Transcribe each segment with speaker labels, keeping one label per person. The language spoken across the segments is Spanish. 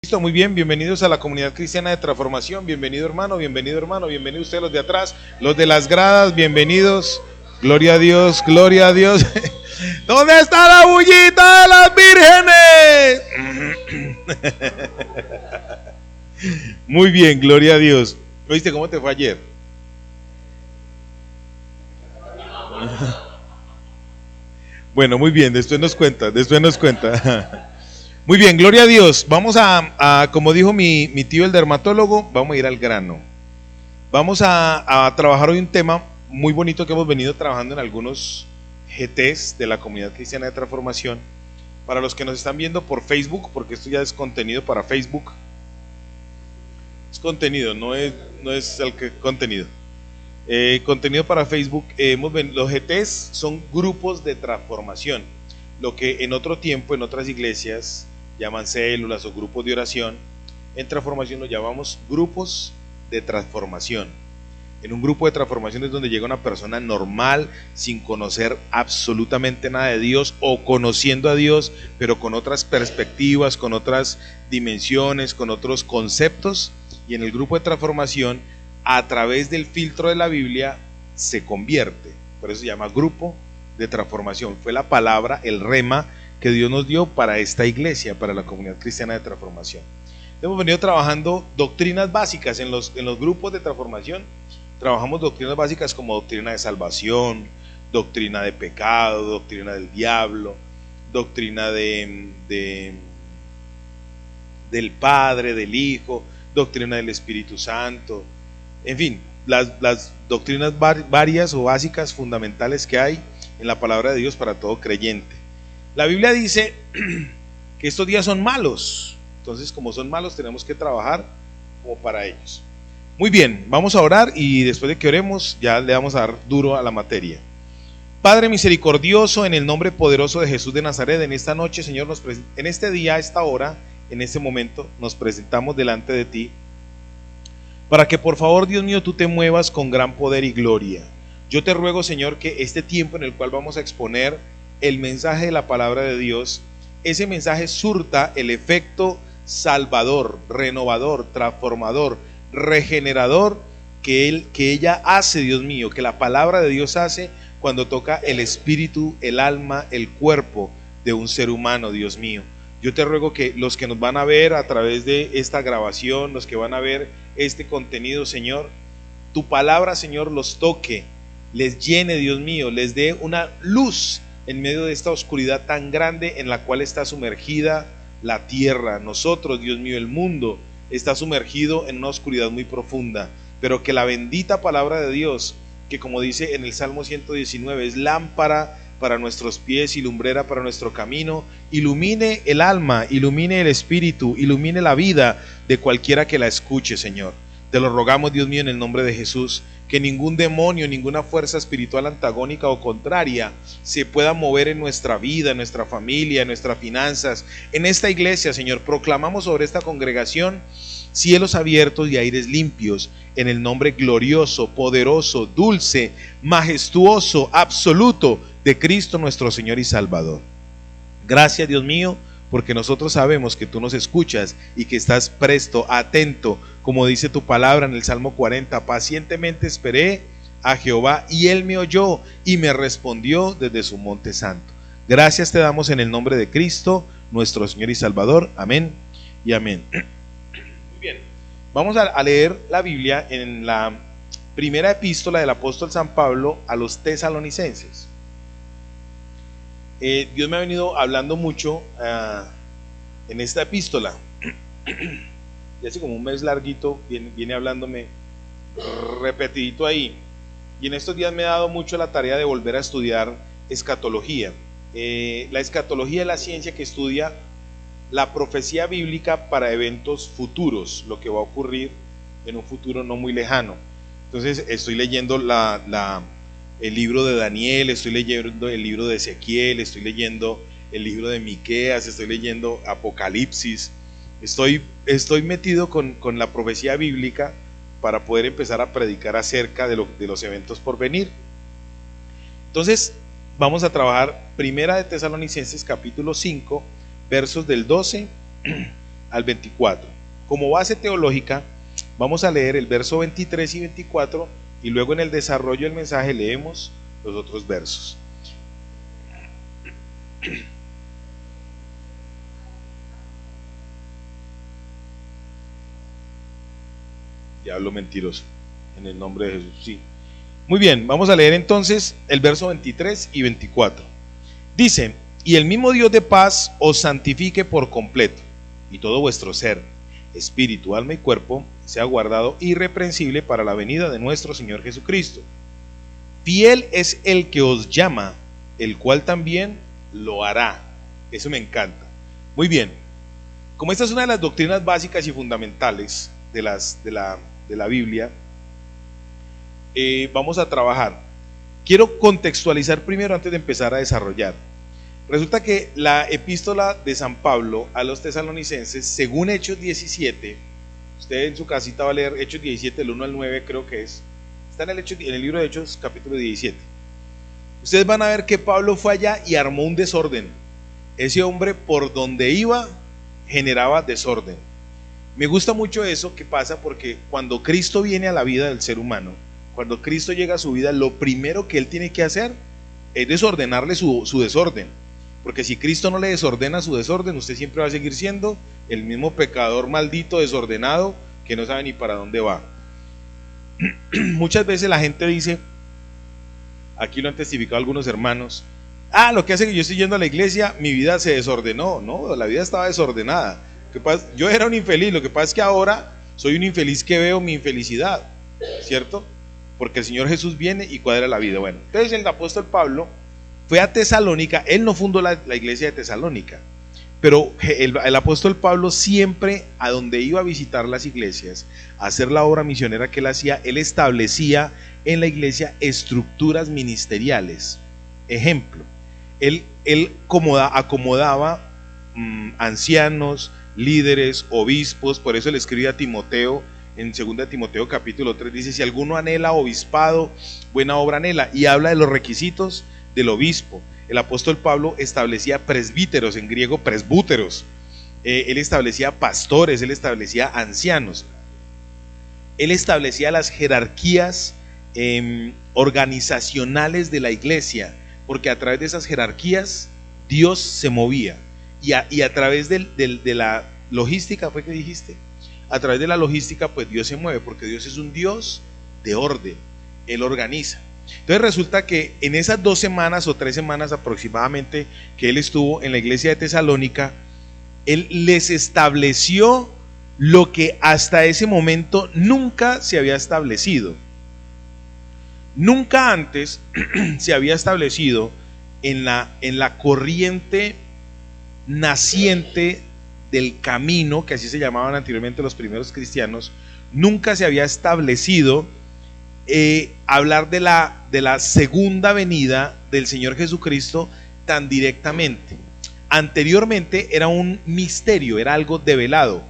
Speaker 1: Listo, muy bien, bienvenidos a la comunidad cristiana de transformación. Bienvenido hermano, bienvenido ustedes los de atrás, los de las gradas, bienvenidos. Gloria a Dios, gloria a Dios. ¿Dónde está la bullita de las vírgenes? Muy bien, gloria a Dios. ¿Oíste cómo te fue ayer? Bueno, muy bien, después nos cuenta. Muy bien, gloria a Dios. Vamos como dijo mi tío el dermatólogo, vamos a ir al grano. Vamos a trabajar hoy un tema muy bonito que hemos venido trabajando en algunos GTs de la comunidad cristiana de transformación. Para los que nos están viendo por Facebook, porque esto ya es contenido para Facebook. Es contenido, no es el que contenido. Contenido para Facebook. Los GTs son grupos de transformación. Lo que en otro tiempo, en otras iglesias, llaman células o grupos de oración. En transformación los llamamos grupos de transformación. En un grupo de transformación es donde llega una persona normal, sin conocer absolutamente nada de Dios, o conociendo a Dios, pero con otras perspectivas, con otras dimensiones, con otros conceptos. Y en el grupo de transformación, a través del filtro de la Biblia, se convierte. Por eso se llama grupo de transformación. Fue la palabra, el rema que Dios nos dio para esta iglesia, para la comunidad cristiana de transformación. Hemos venido trabajando doctrinas básicas en los grupos de transformación. Trabajamos doctrinas básicas como doctrina de salvación, doctrina de pecado, doctrina del diablo, doctrina del Padre, del Hijo, doctrina del Espíritu Santo, en fin, las doctrinas varias o básicas fundamentales que hay en la palabra de Dios para todo creyente. La Biblia dice que estos días son malos, entonces como son malos tenemos que trabajar como para ellos. Muy bien, vamos a orar y después de que oremos ya le vamos a dar duro a la materia. Padre misericordioso, en el nombre poderoso de Jesús de Nazaret, en esta noche, Señor, en este día, a esta hora, en este momento, nos presentamos delante de ti, para que por favor, Dios mío, tú te muevas con gran poder y gloria. Yo te ruego, Señor, que este tiempo en el cual vamos a exponer el mensaje de la palabra de Dios, ese mensaje surta el efecto salvador, renovador, transformador, regenerador que ella hace, Dios mío, que la palabra de Dios hace cuando toca el espíritu, el alma, el cuerpo de un ser humano, Dios mío. Yo te ruego que los que nos van a ver a través de esta grabación, los que van a ver este contenido, Señor, tu palabra, Señor, los toque, les llene, Dios mío, les dé una luz en medio de esta oscuridad tan grande en la cual está sumergida la tierra. Nosotros, Dios mío, el mundo está sumergido en una oscuridad muy profunda, pero que la bendita palabra de Dios, que como dice en el Salmo 119, es lámpara para nuestros pies y lumbrera para nuestro camino, ilumine el alma, ilumine el espíritu, ilumine la vida de cualquiera que la escuche, Señor. Te lo rogamos, Dios mío, en el nombre de Jesús, que ningún demonio, ninguna fuerza espiritual antagónica o contraria se pueda mover en nuestra vida, en nuestra familia, en nuestras finanzas, en esta iglesia, Señor. Proclamamos sobre esta congregación cielos abiertos y aires limpios, en el nombre glorioso, poderoso, dulce, majestuoso, absoluto de Cristo nuestro Señor y Salvador. Gracias, Dios mío, porque nosotros sabemos que tú nos escuchas y que estás presto, atento, como dice tu palabra en el Salmo 40, pacientemente esperé a Jehová y él me oyó y me respondió desde su monte santo. Gracias te damos en el nombre de Cristo nuestro Señor y Salvador, amén y amén. Muy bien, vamos a leer la Biblia en la primera epístola del apóstol San Pablo a los tesalonicenses. Dios me ha venido hablando mucho en esta epístola. Y hace como un mes larguito viene hablándome repetidito ahí. Y en estos días me ha dado mucho la tarea de volver a estudiar escatología. La escatología es la ciencia que estudia la profecía bíblica para eventos futuros, lo que va a ocurrir en un futuro no muy lejano. Entonces estoy leyendo el libro de Daniel, estoy leyendo el libro de Ezequiel, estoy leyendo el libro de Miqueas, estoy leyendo Apocalipsis. Estoy metido con la profecía bíblica para poder empezar a predicar acerca de los eventos por venir. Entonces vamos a trabajar Primera de Tesalonicenses capítulo 5, versos del 12 al 24. Como base teológica, vamos a leer el verso 23 y 24 y luego en el desarrollo del mensaje leemos los otros versos. Diablo mentiroso, en el nombre de Jesús, sí. Muy bien, vamos a leer entonces el verso 23 y 24. Dice: y el mismo Dios de paz os santifique por completo, y todo vuestro ser, espíritu, alma y cuerpo, sea guardado irreprensible para la venida de nuestro Señor Jesucristo. Fiel es el que os llama, el cual también lo hará. Eso me encanta. Muy bien, como esta es una de las doctrinas básicas y fundamentales de la Biblia, vamos a trabajar. Quiero contextualizar primero antes de empezar a desarrollar. Resulta que la epístola de San Pablo a los tesalonicenses, según Hechos 17, usted en su casita va a leer Hechos 17, del 1 al 9 creo que es, está en el libro de Hechos capítulo 17. Ustedes van a ver que Pablo fue allá y armó un desorden. Ese hombre por donde iba generaba desorden. Me gusta mucho eso que pasa porque cuando Cristo viene a la vida del ser humano, cuando Cristo llega a su vida, lo primero que él tiene que hacer es desordenarle su desorden. Porque si Cristo no le desordena su desorden, usted siempre va a seguir siendo el mismo pecador maldito, desordenado, que no sabe ni para dónde va. Muchas veces la gente dice, aquí lo han testificado algunos hermanos, lo que hace que yo estoy yendo a la iglesia, mi vida se desordenó. No, la vida estaba desordenada. Yo era un infeliz, lo que pasa es que ahora soy un infeliz que veo mi infelicidad, ¿cierto? Porque el Señor Jesús viene y cuadra la vida. Bueno, entonces el apóstol Pablo fue a Tesalónica. Él no fundó la iglesia de Tesalónica, pero el apóstol Pablo siempre a donde iba a visitar las iglesias, a hacer la obra misionera que él hacía, él establecía en la iglesia estructuras ministeriales. Ejemplo, él acomodaba ancianos, líderes, obispos. Por eso le escribe a Timoteo en 2 Timoteo capítulo 3, dice: si alguno anhela obispado, buena obra anhela, y habla de los requisitos del obispo. El apóstol Pablo establecía presbíteros, en griego presbúteros, él establecía pastores, él establecía ancianos, él establecía las jerarquías organizacionales de la iglesia, porque a través de esas jerarquías Dios se movía, y a través de la logística, ¿fue que dijiste? A través de la logística, pues Dios se mueve, porque Dios es un Dios de orden, Él organiza. Entonces resulta que en esas 2 semanas o 3 semanas aproximadamente que él estuvo en la iglesia de Tesalónica, él les estableció lo que hasta ese momento nunca se había establecido. Nunca antes se había establecido en la corriente naciente del camino, que así se llamaban anteriormente los primeros cristianos, nunca se había establecido hablar de la segunda venida del Señor Jesucristo tan directamente. Anteriormente era un misterio, era algo develado.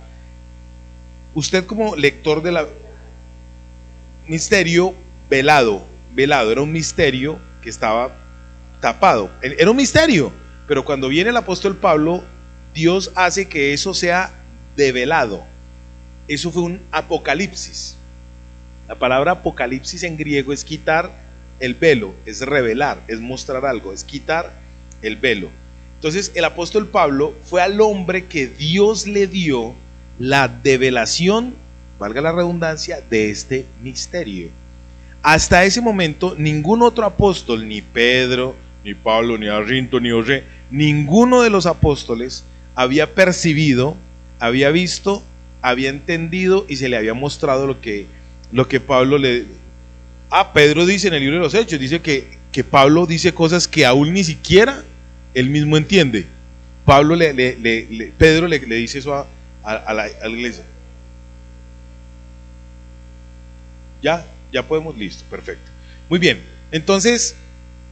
Speaker 1: Usted como lector de la misterio velado, era un misterio que estaba tapado, era un misterio, pero cuando viene el apóstol Pablo, Dios hace que eso sea develado. Eso fue un apocalipsis. La palabra apocalipsis en griego es quitar el velo, es revelar, es mostrar algo, es quitar el velo. Entonces el apóstol Pablo fue al hombre que Dios le dio la develación, valga la redundancia, de este misterio. Hasta ese momento ningún otro apóstol, ni Pedro, ni Pablo, ni Arrinto, ni José, ninguno de los apóstoles había percibido, había visto, había entendido y se le había mostrado lo que Pablo le... Pedro dice en el libro de los Hechos, dice que Pablo dice cosas que aún ni siquiera él mismo entiende. Pedro le dice eso a la iglesia. Ya podemos, listo, perfecto. Muy bien, entonces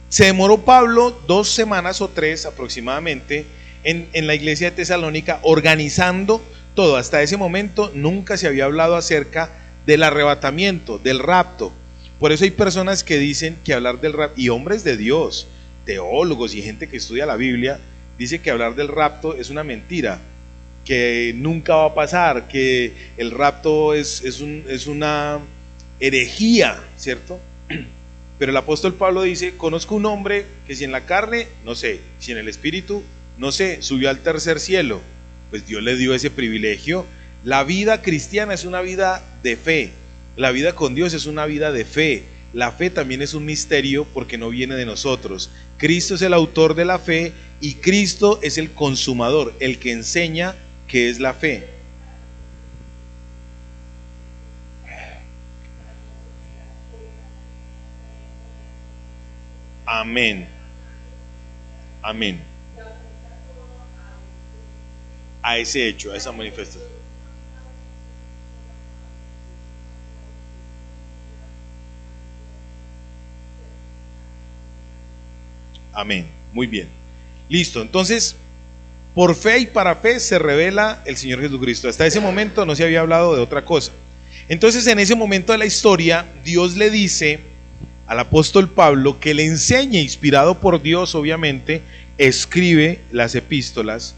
Speaker 1: se demoró Pablo 2 semanas o 3 aproximadamente en la iglesia de Tesalónica organizando todo. Hasta ese momento nunca se había hablado acerca del arrebatamiento, del rapto. Por eso hay personas que dicen que hablar del rapto, y hombres de Dios, teólogos y gente que estudia la Biblia, dice que hablar del rapto es una mentira, que nunca va a pasar, que el rapto es una herejía, ¿cierto? Pero el apóstol Pablo dice, conozco un hombre que si en la carne, no sé, si en el espíritu, no sé, subió al tercer cielo. Pues Dios le dio ese privilegio. La vida cristiana es una vida de fe, la vida con Dios es una vida de fe. La fe también es un misterio porque no viene de nosotros. Cristo es el autor de la fe y Cristo es el consumador, el que enseña qué es la fe. Amén. Amén. A ese hecho, a esa manifestación. Amén. Muy bien. Listo. Entonces, por fe y para fe se revela el Señor Jesucristo. Hasta ese momento no se había hablado de otra cosa. Entonces, en ese momento de la historia, Dios le dice al apóstol Pablo que le enseñe, inspirado por Dios, obviamente, escribe las epístolas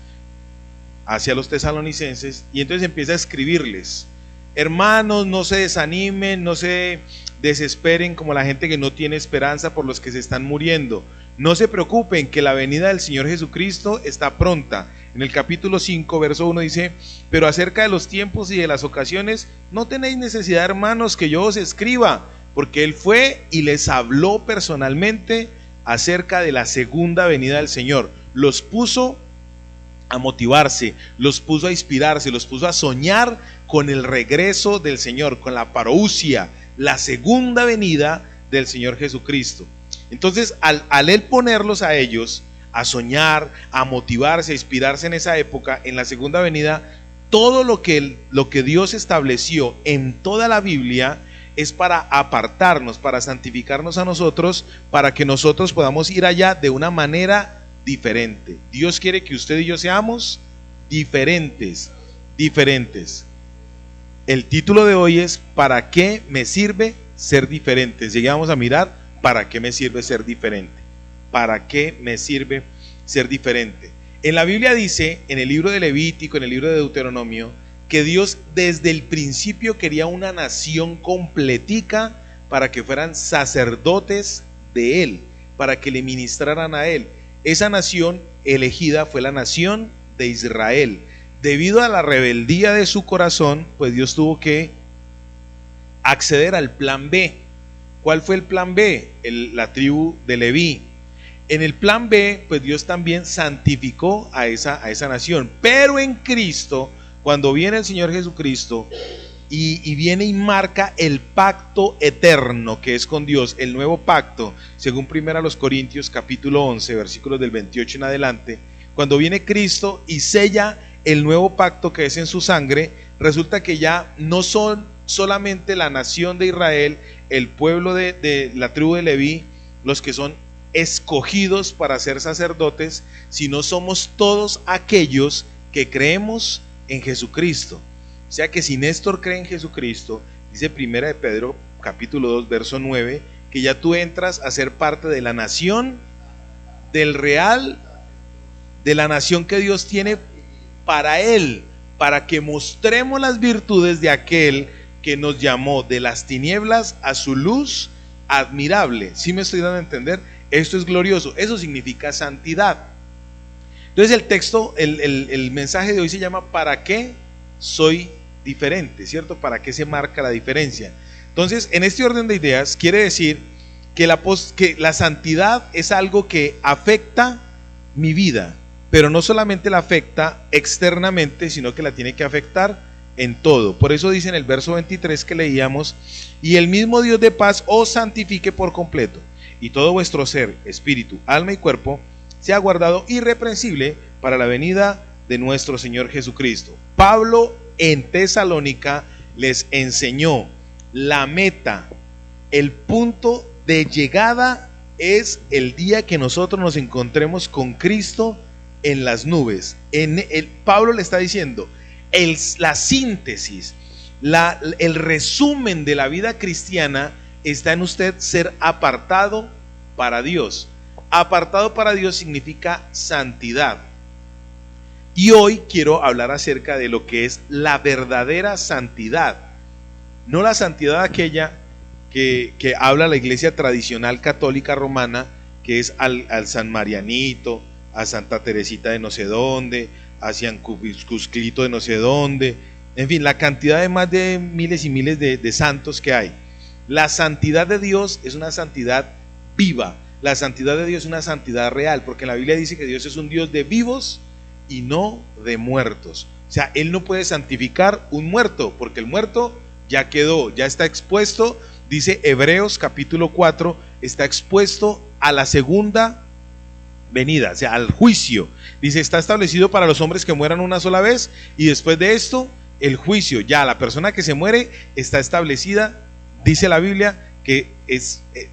Speaker 1: hacia los tesalonicenses y entonces empieza a escribirles: hermanos, no se desanimen, no se desesperen como la gente que no tiene esperanza por los que se están muriendo. No se preocupen, que la venida del Señor Jesucristo está pronta. En el capítulo 5, verso 1 dice: pero acerca de los tiempos y de las ocasiones, no tenéis necesidad, hermanos, que yo os escriba, porque Él fue y les habló personalmente acerca de la segunda venida del Señor. Los puso a motivarse, los puso a inspirarse, los puso a soñar con el regreso del Señor, con la parousia, la segunda venida del Señor Jesucristo. Entonces, al Él ponerlos a ellos a soñar, a motivarse, a inspirarse en esa época, en la segunda venida, todo lo que Dios estableció en toda la Biblia es para apartarnos, para santificarnos a nosotros, para que nosotros podamos ir allá de una manera diferente. Dios quiere que usted y yo seamos diferentes. El título de hoy es: ¿para qué me sirve ser diferente? Llegamos a mirar ¿para qué me sirve ser diferente? ¿Para qué me sirve ser diferente? En la Biblia dice, en el libro de Levítico, en el libro de Deuteronomio, que Dios desde el principio quería una nación completica para que fueran sacerdotes de Él, para que le ministraran a Él. Esa nación elegida fue la nación de Israel. Debido a la rebeldía de su corazón, pues Dios tuvo que acceder al plan B. ¿Cuál fue el plan B? La tribu de Leví. En el plan B, pues Dios también santificó a esa nación. Pero en Cristo, cuando viene el Señor Jesucristo y viene y marca el pacto eterno que es con Dios, el nuevo pacto, según 1 Corintios capítulo 11, versículos del 28 en adelante, cuando viene Cristo y sella el nuevo pacto que es en su sangre, resulta que ya no son solamente la nación de Israel, el pueblo de la tribu de Leví, los que son escogidos para ser sacerdotes, sino somos todos aquellos que creemos en Jesucristo. O sea que si Néstor cree en Jesucristo, dice 1 de Pedro capítulo 2 verso 9, que ya tú entras a ser parte de la nación del real, de la nación que Dios tiene para Él, para que mostremos las virtudes de aquel que nos llamó de las tinieblas a su luz admirable. ¿Sí me estoy dando a entender? Esto es glorioso, eso significa santidad. Entonces el texto, el mensaje de hoy se llama ¿para qué soy diferente? ¿Cierto? ¿Para qué se marca la diferencia? Entonces, en este orden de ideas, quiere decir que la santidad es algo que afecta mi vida, pero no solamente la afecta externamente, sino que la tiene que afectar en todo. Por eso dice en el verso 23 que leíamos: y el mismo Dios de paz os santifique por completo, y todo vuestro ser, espíritu, alma y cuerpo sea guardado irreprensible para la venida de nuestro Señor Jesucristo. Pablo en Tesalónica les enseñó la meta, el punto de llegada es el día que nosotros nos encontremos con Cristo en las nubes. Pablo le está diciendo, la síntesis, el resumen de la vida cristiana está en usted ser apartado para Dios. Apartado para Dios significa santidad. Y hoy quiero hablar acerca de lo que es la verdadera santidad. No la santidad aquella que habla la iglesia tradicional católica romana, que es al San Marianito, a Santa Teresita de no sé dónde, a San Cusclito de no sé dónde, en fin, la cantidad de más de miles y miles de santos que hay. La santidad de Dios es una santidad viva, la santidad de Dios es una santidad real, porque en la Biblia dice que Dios es un Dios de vivos y no de muertos. O sea, Él no puede santificar un muerto, porque el muerto ya quedó, ya está expuesto, dice Hebreos capítulo 4, está expuesto a la segunda venida, o sea, al juicio. Dice, está establecido para los hombres que mueran una sola vez, y después de esto, el juicio. Ya la persona que se muere está establecida, dice la Biblia, que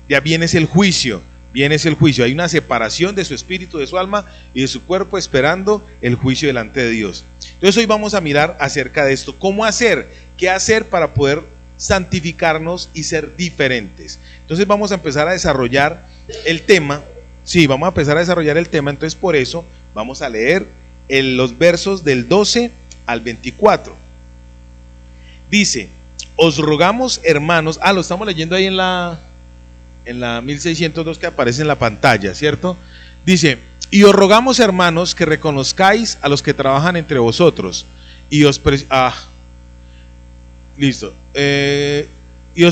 Speaker 1: ya viene el juicio. Hay una separación de su espíritu, de su alma y de su cuerpo, esperando el juicio delante de Dios. Entonces hoy vamos a mirar acerca de esto, cómo hacer, qué hacer para poder santificarnos y ser diferentes. Entonces vamos a empezar a desarrollar el tema. Vamos a empezar a desarrollar el tema. Entonces por eso vamos a leer los versos del 12 al 24. Dice, os rogamos, hermanos, lo estamos leyendo ahí en la 1602 que aparece en la pantalla, ¿cierto? Dice, y os rogamos, hermanos, que reconozcáis a los que trabajan entre vosotros y os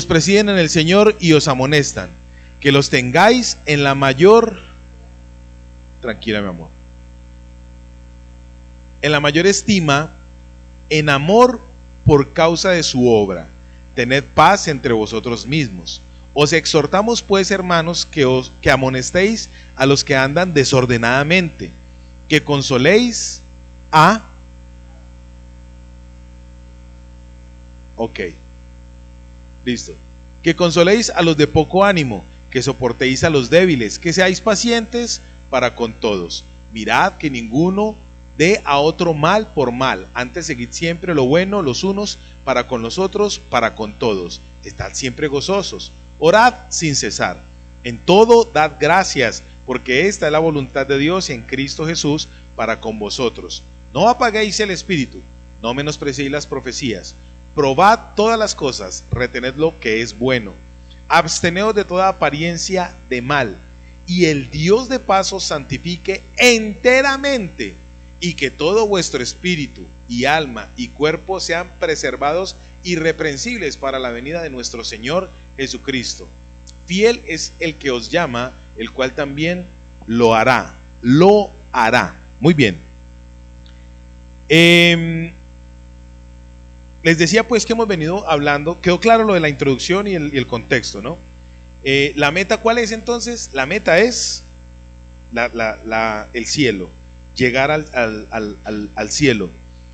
Speaker 1: presiden en el Señor y os amonestan, que los tengáis en la mayor, tranquila mi amor, en la mayor estima, en amor por causa de su obra. Tened paz entre vosotros mismos. Os exhortamos pues, hermanos, que amonestéis a los que andan desordenadamente, que consoléis a... Ok, listo. Que consoléis a los de poco ánimo, que soportéis a los débiles, que seáis pacientes para con todos. Mirad que ninguno dé a otro mal por mal, antes seguid siempre lo bueno los unos para con los otros, para con todos. Estad siempre gozosos, orad sin cesar. En todo dad gracias, porque esta es la voluntad de Dios en Cristo Jesús para con vosotros. No apaguéis el espíritu, no menospreciéis las profecías. Probad todas las cosas, retened lo que es bueno. Absteneos de toda apariencia de mal, y el Dios de paz os santifique enteramente, y que todo vuestro espíritu y alma y cuerpo sean preservados irreprensibles para la venida de nuestro Señor Jesucristo. Fiel es el que os llama, el cual también lo hará. Muy bien. Les decía pues que hemos venido hablando, quedó claro lo de la introducción y el contexto, ¿no? La meta, ¿cuál es entonces? La meta es el cielo, llegar al cielo,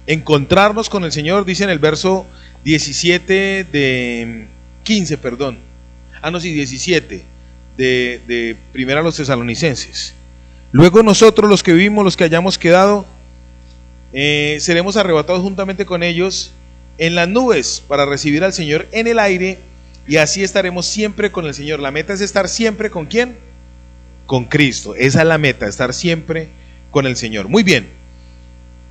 Speaker 1: encontrarnos con el Señor. Dice en el verso 17 de 15, perdón, 17 de primera a los Tesalonicenses. Luego nosotros, los que vivimos, los que hayamos quedado, seremos arrebatados juntamente con ellos en las nubes para recibir al Señor en el aire, y así estaremos siempre con el Señor. La meta es estar siempre ¿con quién? Con Cristo. Esa es la meta, estar siempre con el Señor. Muy bien.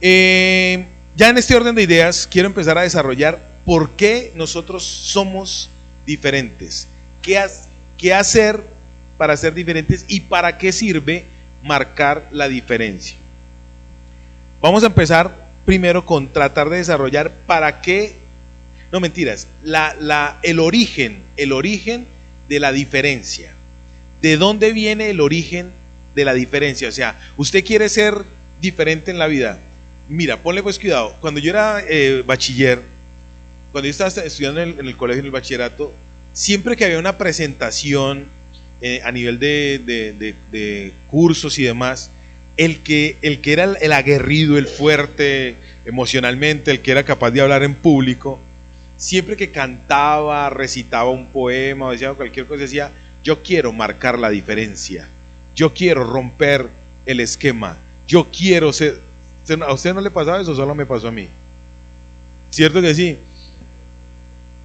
Speaker 1: Ya en este orden de ideas quiero empezar a desarrollar por qué nosotros somos diferentes, qué hacer para ser diferentes y para qué sirve marcar la diferencia. Vamos a empezar primero con tratar de desarrollar para qué, no mentiras, el origen de la diferencia. ¿De dónde viene el origen de la diferencia? O sea, usted quiere ser diferente en la vida. Mira, ponle pues cuidado. Cuando yo era bachiller, cuando yo estaba estudiando en el colegio, en el bachillerato, siempre que había una presentación a nivel de cursos y demás, el que era el aguerrido, el fuerte emocionalmente, el que era capaz de hablar en público, siempre que cantaba, recitaba un poema o decía cualquier cosa, decía: yo quiero marcar la diferencia, yo quiero romper el esquema, yo quiero ser. ¿A usted no le pasaba eso? Solo me pasó a mí. ¿Cierto que sí?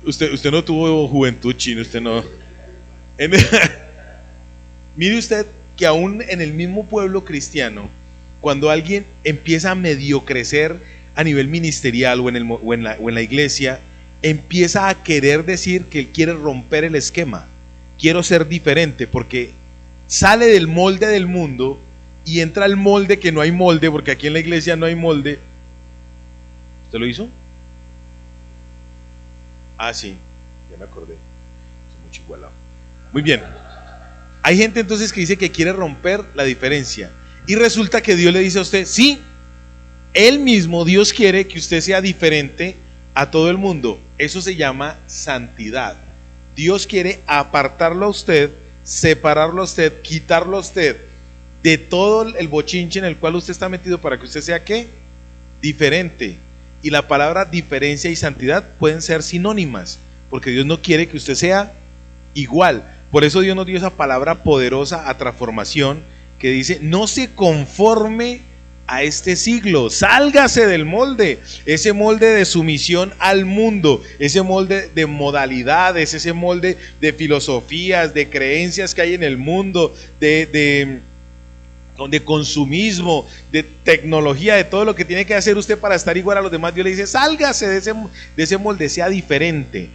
Speaker 1: Usted no tuvo juventud, chino, usted no. Mire usted que aún en el mismo pueblo cristiano Cuando alguien empieza a medio crecer a nivel ministerial o en la iglesia, empieza a querer decir que él quiere romper el esquema. Quiero ser diferente, porque sale del molde del mundo y entra al molde que no hay molde, porque aquí en la iglesia no hay molde. ¿Usted lo hizo? Ah, sí, ya me acordé. Estoy mucho igualado. Muy bien. Hay gente entonces que dice que quiere romper la diferencia. Y resulta que Dios le dice a usted, sí, Él mismo, Dios quiere que usted sea diferente a todo el mundo. Eso se llama santidad. Dios quiere apartarlo a usted, separarlo a usted, quitarlo a usted de todo el bochinche en el cual usted está metido para que usted sea ¿qué? Diferente. Y la palabra diferencia y santidad pueden ser sinónimas, porque Dios no quiere que usted sea igual. Por eso Dios nos dio esa palabra poderosa a transformación que dice: no se conforme a este siglo, sálgase del molde, ese molde de sumisión al mundo, ese molde de modalidades, ese molde de filosofías, de creencias que hay en el mundo, de consumismo, de tecnología, de todo lo que tiene que hacer usted para estar igual a los demás. Dios le dice: sálgase de ese molde, sea diferente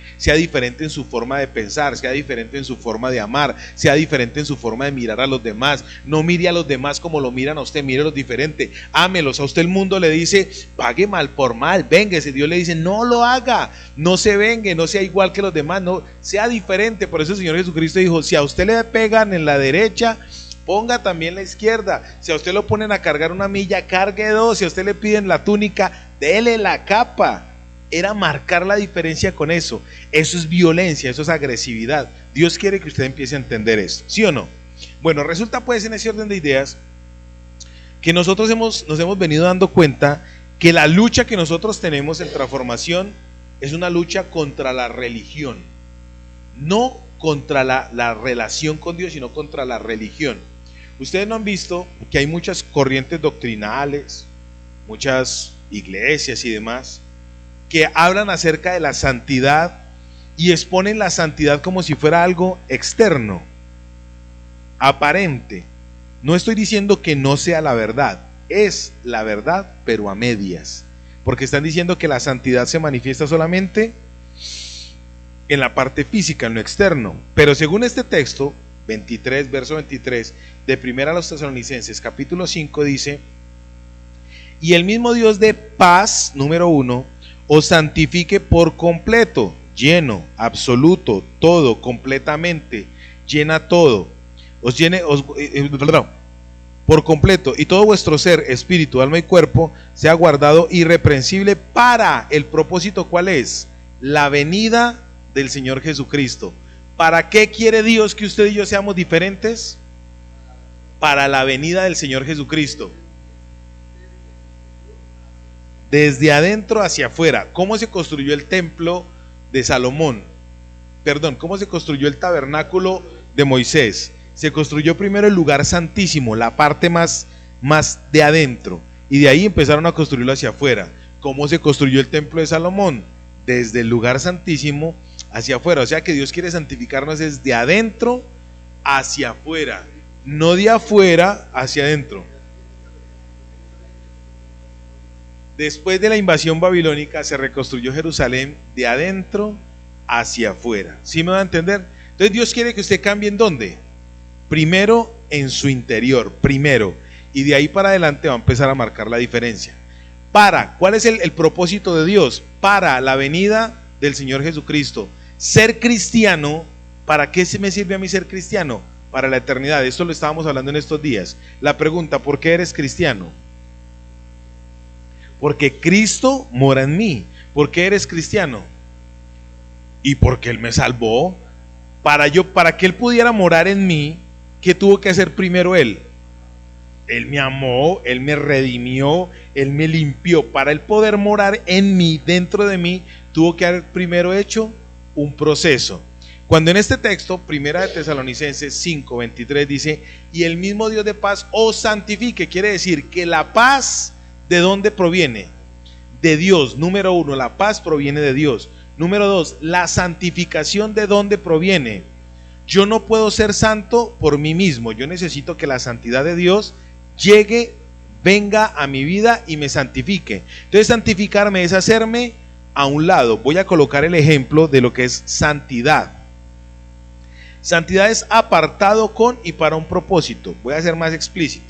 Speaker 1: en su forma de pensar, sea diferente en su forma de amar, sea diferente en su forma de mirar a los demás. No mire a los demás como lo miran a usted, mírelos diferente, ámelos. A usted el mundo le dice: pague mal por mal, véngase. Dios le dice: no lo haga, no se vengue, no sea igual que los demás, no, sea diferente. Por eso el Señor Jesucristo dijo: si a usted le pegan en la derecha, ponga también la izquierda. Si a usted lo ponen a cargar una milla, cargue dos. Si a usted le piden la túnica, dele la capa. Era marcar la diferencia con eso. Eso es violencia, eso es agresividad. Dios quiere que usted empiece a entender esto, ¿sí o no? Bueno, resulta pues en ese orden de ideas que nosotros nos hemos venido dando cuenta que la lucha que nosotros tenemos en transformación es una lucha contra la religión, no contra la relación con Dios, sino contra la religión. Ustedes no han visto que hay muchas corrientes doctrinales, muchas iglesias y demás, que hablan acerca de la santidad y exponen la santidad como si fuera algo externo, aparente. No estoy diciendo que no sea la verdad, es la verdad, pero a medias, porque están diciendo que la santidad se manifiesta solamente en la parte física, en lo externo. Pero según este texto 23, verso 23 de Primera a los Tesalonicenses, capítulo 5, dice: y el mismo Dios de paz, número 1, os santifique por completo, lleno, absoluto, todo, completamente, llena todo, os llene, por completo, y todo vuestro ser, espíritu, alma y cuerpo sea guardado irreprensible para el propósito. ¿Cuál es? La venida del Señor Jesucristo. ¿Para qué quiere Dios que usted y yo seamos diferentes? Para la venida del Señor Jesucristo. Desde adentro hacia afuera. ¿Cómo se construyó el templo de Salomón? Perdón, ¿cómo se construyó el tabernáculo de Moisés? Se construyó primero el lugar santísimo, la parte más de adentro, y de ahí empezaron a construirlo hacia afuera. ¿Cómo se construyó el templo de Salomón? Desde el lugar santísimo hacia afuera. O sea que Dios quiere santificarnos desde adentro hacia afuera, no de afuera hacia adentro. Después de la invasión babilónica se reconstruyó Jerusalén de adentro hacia afuera. ¿Sí me va a entender? Entonces Dios quiere que usted cambie ¿en dónde? Primero en su interior, primero, y de ahí para adelante va a empezar a marcar la diferencia. ¿Cuál es el propósito de Dios? Para la venida del Señor Jesucristo. Ser cristiano, ¿para qué me sirve a mí ser cristiano? Para la eternidad. Esto lo estábamos hablando en estos días. La pregunta: ¿por qué eres cristiano? Porque Cristo mora en mí. ¿Por qué eres cristiano? Y porque Él me salvó. Para que Él pudiera morar en mí, ¿qué tuvo que hacer primero Él? Él me amó, Él me redimió, Él me limpió. Para Él poder morar en mí, dentro de mí, tuvo que haber primero hecho un proceso. Cuando en este texto, Primera de Tesalonicenses 5, 23 dice: y el mismo Dios de paz os santifique, quiere decir que la paz, ¿de dónde proviene? De Dios. Número 1, la paz proviene de Dios. Número 2, la santificación, ¿de dónde proviene? Yo no puedo ser santo por mí mismo, yo necesito que la santidad de Dios llegue venga a mi vida y me santifique. Entonces santificarme es hacerme a un lado. Voy a colocar el ejemplo de lo que es santidad. Santidad es apartado con y para un propósito. Voy a ser más explícito.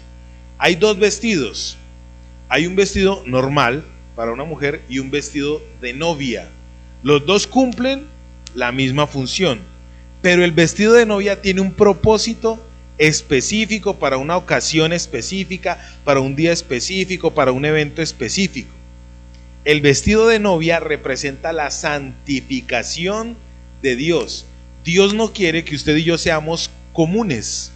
Speaker 1: Hay dos vestidos. Hay un vestido normal para una mujer y un vestido de novia. Los dos cumplen la misma función, pero el vestido de novia tiene un propósito específico para una ocasión específica, para un día específico, para un evento específico. El vestido de novia representa la santificación de Dios. Dios no quiere que usted y yo seamos comunes,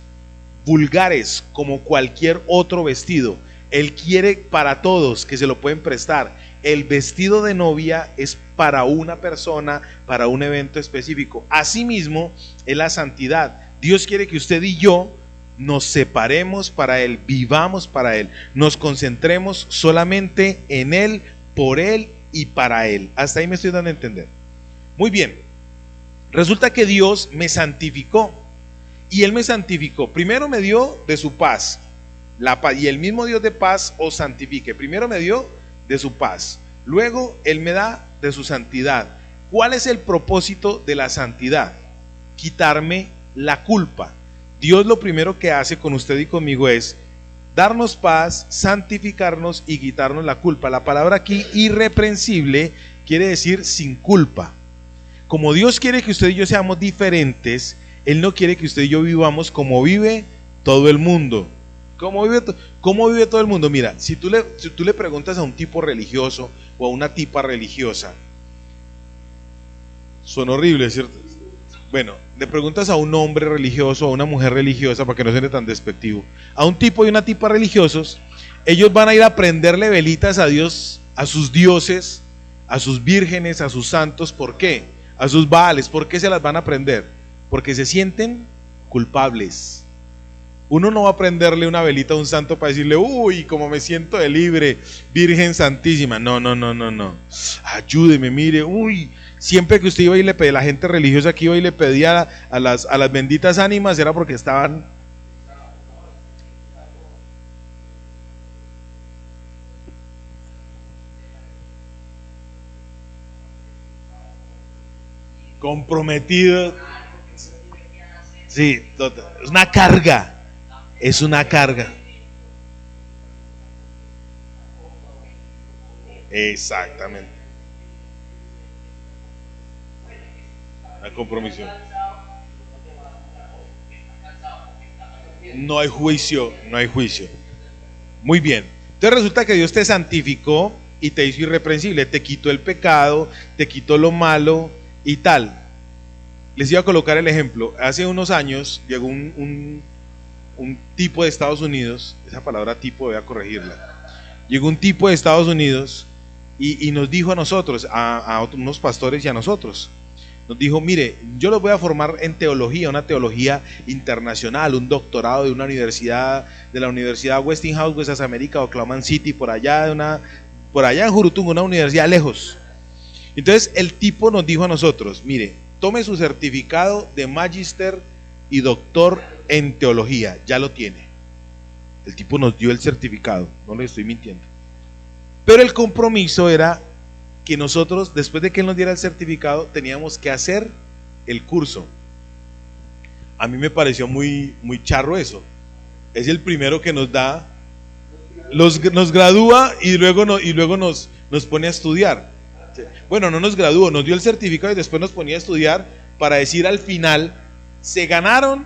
Speaker 1: vulgares, como cualquier otro vestido. Él quiere para todos que se lo pueden prestar. El vestido de novia es para una persona, para un evento específico. Asimismo, es la santidad. Dios quiere que usted y yo nos separemos para Él, vivamos para Él, nos concentremos solamente en Él, por Él y para Él. Hasta ahí me estoy dando a entender. Muy bien, resulta que Dios me santificó, y Él me santificó. Primero me dio de su paz, la paz, y el mismo Dios de paz os santifique. Primero me dio de su paz, luego Él me da de su santidad. ¿Cuál es el propósito de la santidad? Quitarme la culpa. Dios lo primero que hace con usted y conmigo es darnos paz, santificarnos y quitarnos la culpa. La palabra aquí, irreprensible, quiere decir sin culpa. Como Dios quiere que usted y yo seamos diferentes, Él no quiere que usted y yo vivamos como vive todo el mundo. ¿Cómo vive todo el mundo? Mira, si tú le preguntas a un tipo religioso o a una tipa religiosa, son horribles, ¿cierto? Bueno, le preguntas a un hombre religioso o a una mujer religiosa, para que no suene tan despectivo, a un tipo y una tipa religiosos, ellos van a ir a prenderle velitas a Dios, a sus dioses, a sus vírgenes, a sus santos. ¿Por qué? A sus baales. ¿Por qué se las van a prender? Porque se sienten culpables. Uno no va a prenderle una velita a un santo para decirle, uy, como me siento de libre, Virgen Santísima. No. Ayúdeme, mire, uy. Siempre que usted iba y le pedía, la gente religiosa que iba y le pedía a las benditas ánimas, era porque estaban comprometidos. Sí, es una carga. Es una carga. Exactamente. La compromiso. No hay juicio, no hay juicio. Muy bien. Entonces resulta que Dios te santificó y te hizo irreprensible, te quitó el pecado, te quitó lo malo y tal. Les iba a colocar el ejemplo. Hace unos años llegó un tipo de Estados Unidos, esa palabra tipo voy a corregirla. Llegó un tipo de Estados Unidos y nos dijo a nosotros, a unos pastores y a nosotros, nos dijo, mire, yo los voy a formar en teología, una teología internacional, un doctorado de una universidad, de la Universidad Westinghouse, West America, Oklahoma City, por allá en Jurutungo, una universidad lejos. Entonces el tipo nos dijo a nosotros, mire, tome su certificado de Magister y doctor en teología, ya lo tiene. El tipo nos dio el certificado, no le estoy mintiendo. Pero el compromiso era que nosotros, después de que él nos diera el certificado, teníamos que hacer el curso. A mí me pareció muy charro eso. Es el primero que nos da, nos gradúa y luego nos pone a estudiar. Bueno, no nos graduó, nos dio el certificado y después nos ponía a estudiar para decir al final, se ganaron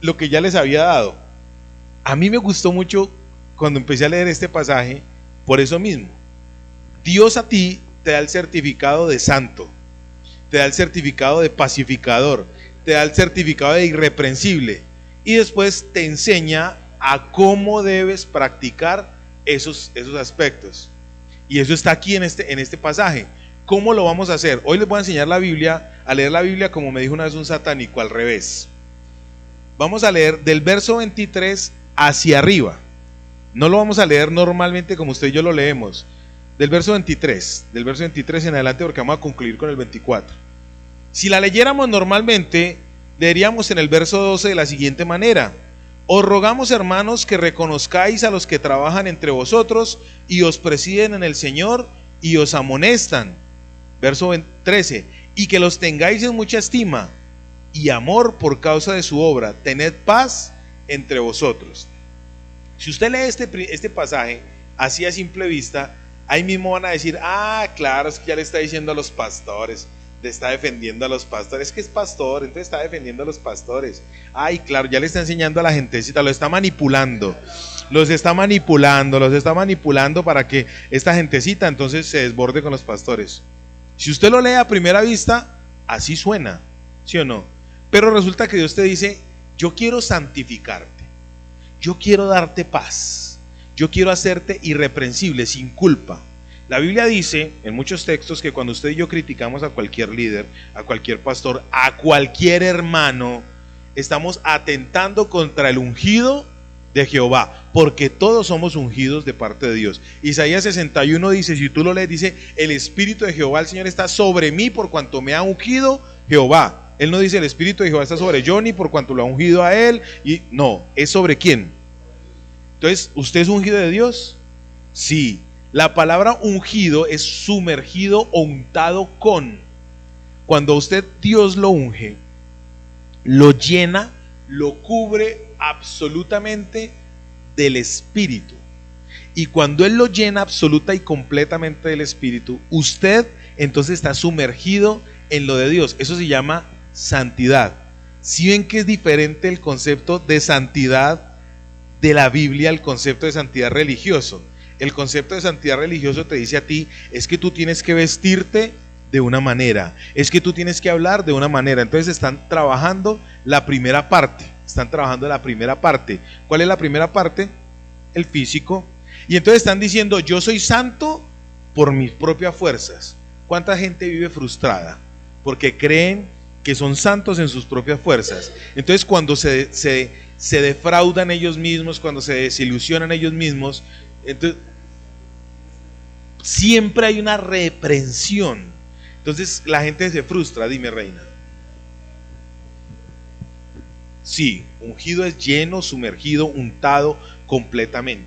Speaker 1: lo que ya les había dado. A mí me gustó mucho cuando empecé a leer este pasaje, por eso mismo. Dios a ti te da el certificado de santo, te da el certificado de pacificador, te da el certificado de irreprensible y después te enseña a cómo debes practicar esos aspectos. Y eso está aquí en este pasaje. ¿Cómo lo vamos a hacer? Hoy les voy a enseñar la Biblia, a leer la Biblia como me dijo una vez un satánico, al revés. Vamos a leer del verso 23 hacia arriba. No lo vamos a leer normalmente como usted y yo lo leemos. Del verso 23 en adelante, porque vamos a concluir con el 24. Si la leyéramos normalmente, leeríamos en el verso 12 de la siguiente manera: Os rogamos, hermanos, que reconozcáis a los que trabajan entre vosotros y os presiden en el Señor y os amonestan. Verso 13. Y que los tengáis en mucha estima y amor por causa de su obra. Tened paz entre vosotros. Si usted lee este pasaje así a simple vista, ahí mismo van a decir: ah, claro, es que ya le está diciendo a los pastores, le está defendiendo a los pastores, es que es pastor, entonces está defendiendo a los pastores. Ay, claro, ya le está enseñando a la gentecita, los está manipulando para que esta gentecita entonces se desborde con los pastores. Si usted lo lee a primera vista, así suena, ¿sí o no? Pero resulta que Dios te dice: yo quiero santificarte, yo quiero darte paz, yo quiero hacerte irreprensible, sin culpa. La Biblia dice en muchos textos que cuando usted y yo criticamos a cualquier líder, a cualquier pastor, a cualquier hermano, estamos atentando contra el ungido de Jehová, porque todos somos ungidos de parte de Dios. Isaías 61 dice, si tú lo lees, dice: el Espíritu de Jehová el Señor está sobre mí por cuanto me ha ungido Jehová. Él no dice: el Espíritu de Jehová está sobre Johnny por cuanto lo ha ungido a él, y no, es sobre quién. Entonces, ¿usted es ungido de Dios? Sí. La palabra ungido es sumergido o untado con. Cuando usted, Dios lo unge, lo llena, lo cubre absolutamente del Espíritu. Y cuando Él lo llena absoluta y completamente del Espíritu, usted entonces está sumergido en lo de Dios. Eso se llama santidad. ¿Sí ven que es diferente el concepto de santidad de la Biblia al concepto de santidad religioso? El concepto de santidad religioso te dice a ti: es que tú tienes que vestirte de una manera, es que tú tienes que hablar de una manera. Entonces están trabajando la primera parte. ¿Cuál es la primera parte? El físico. Y entonces están diciendo: yo soy santo por mis propias fuerzas. ¿Cuánta gente vive frustrada? Porque creen que son santos en sus propias fuerzas. Entonces cuando se defraudan ellos mismos, cuando se desilusionan ellos mismos, entonces siempre hay una reprensión. Entonces la gente se frustra. Dime, reina. Sí, ungido es lleno, sumergido, untado completamente.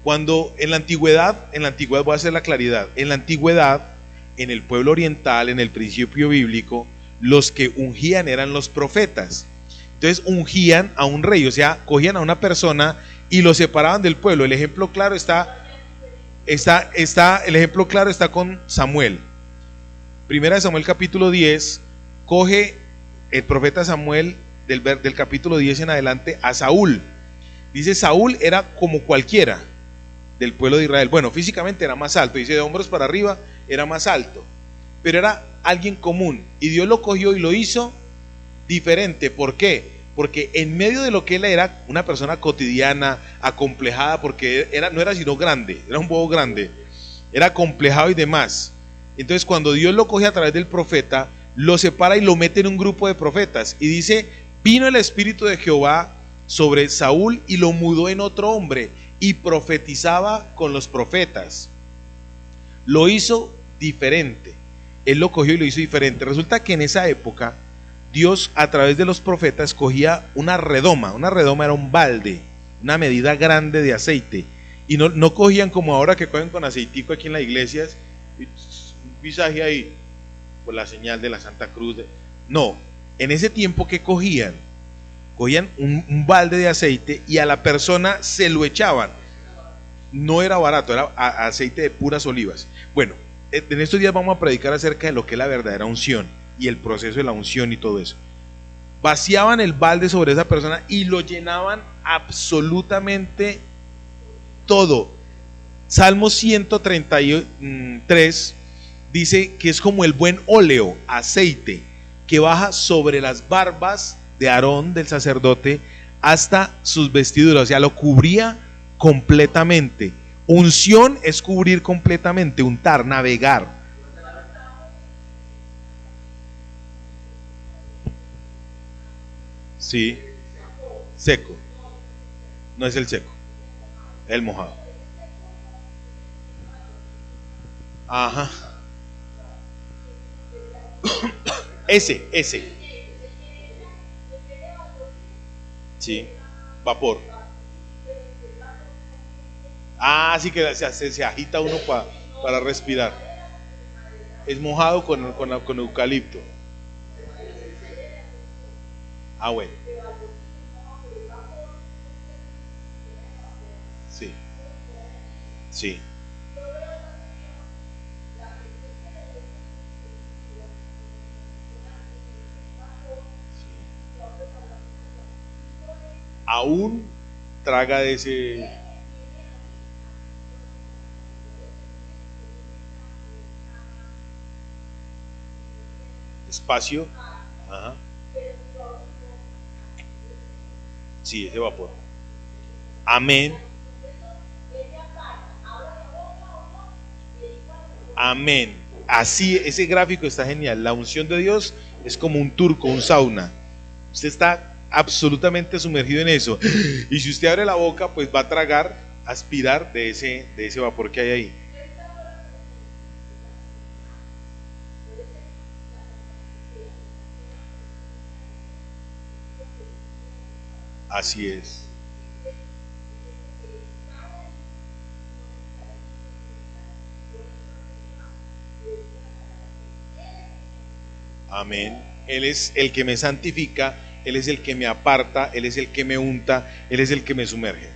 Speaker 1: Cuando en la antigüedad voy a hacer la claridad, en la antigüedad, en el pueblo oriental, en el principio bíblico, los que ungían eran los profetas. Entonces ungían a un rey, o sea, cogían a una persona y lo separaban del pueblo. El ejemplo claro está con Samuel. Primera de Samuel capítulo 10, coge el profeta Samuel del capítulo 10 en adelante a Saúl. Dice: Saúl era como cualquiera del pueblo de Israel. Bueno, físicamente era más alto, dice de hombros para arriba era más alto, pero era alguien común, y Dios lo cogió y lo hizo diferente. ¿Por qué? Porque en medio de lo que él era, una persona cotidiana, acomplejada, porque no era sino grande, era un poco grande, era acomplejado y demás. Entonces cuando Dios lo coge a través del profeta, lo separa y lo mete en un grupo de profetas, y dice: vino el Espíritu de Jehová sobre Saúl y lo mudó en otro hombre, y profetizaba con los profetas. Lo hizo diferente. Él lo cogió y lo hizo diferente. Resulta que en esa época Dios, a través de los profetas, cogía una redoma. Una redoma era un balde, una medida grande de aceite, y no cogían como ahora que cogen con aceitico aquí en las iglesias, un visaje ahí por la señal de la Santa Cruz. No, en ese tiempo, que cogían un balde de aceite y a la persona se lo echaban. No era barato, era aceite de puras olivas. Bueno, en estos días vamos a predicar acerca de lo que es la verdadera unción y el proceso de la unción y todo eso. Vaciaban el balde sobre esa persona y lo llenaban absolutamente todo. Salmo 133 dice que es como el buen óleo, aceite, que baja sobre las barbas de Aarón, del sacerdote, hasta sus vestiduras. O sea, lo cubría completamente. Unción es cubrir completamente, untar, navegar. Sí, seco. No es el seco, es el mojado. Ajá. Ese. Sí. Vapor. Ah, sí que se agita uno para respirar. Es mojado con eucalipto. Ah, bueno. Sí, sí. Aún traga de ese espacio. Ajá. Sí, ese vapor. Amén. Amén. Así, ese gráfico está genial. La unción de Dios es como un turco, un sauna. Usted está absolutamente sumergido en eso. Y si usted abre la boca, pues va a tragar, aspirar de ese vapor que hay ahí. Así es. Amén. Él es el que me santifica, Él es el que me aparta, Él es el que me unta, Él es el que me sumerge.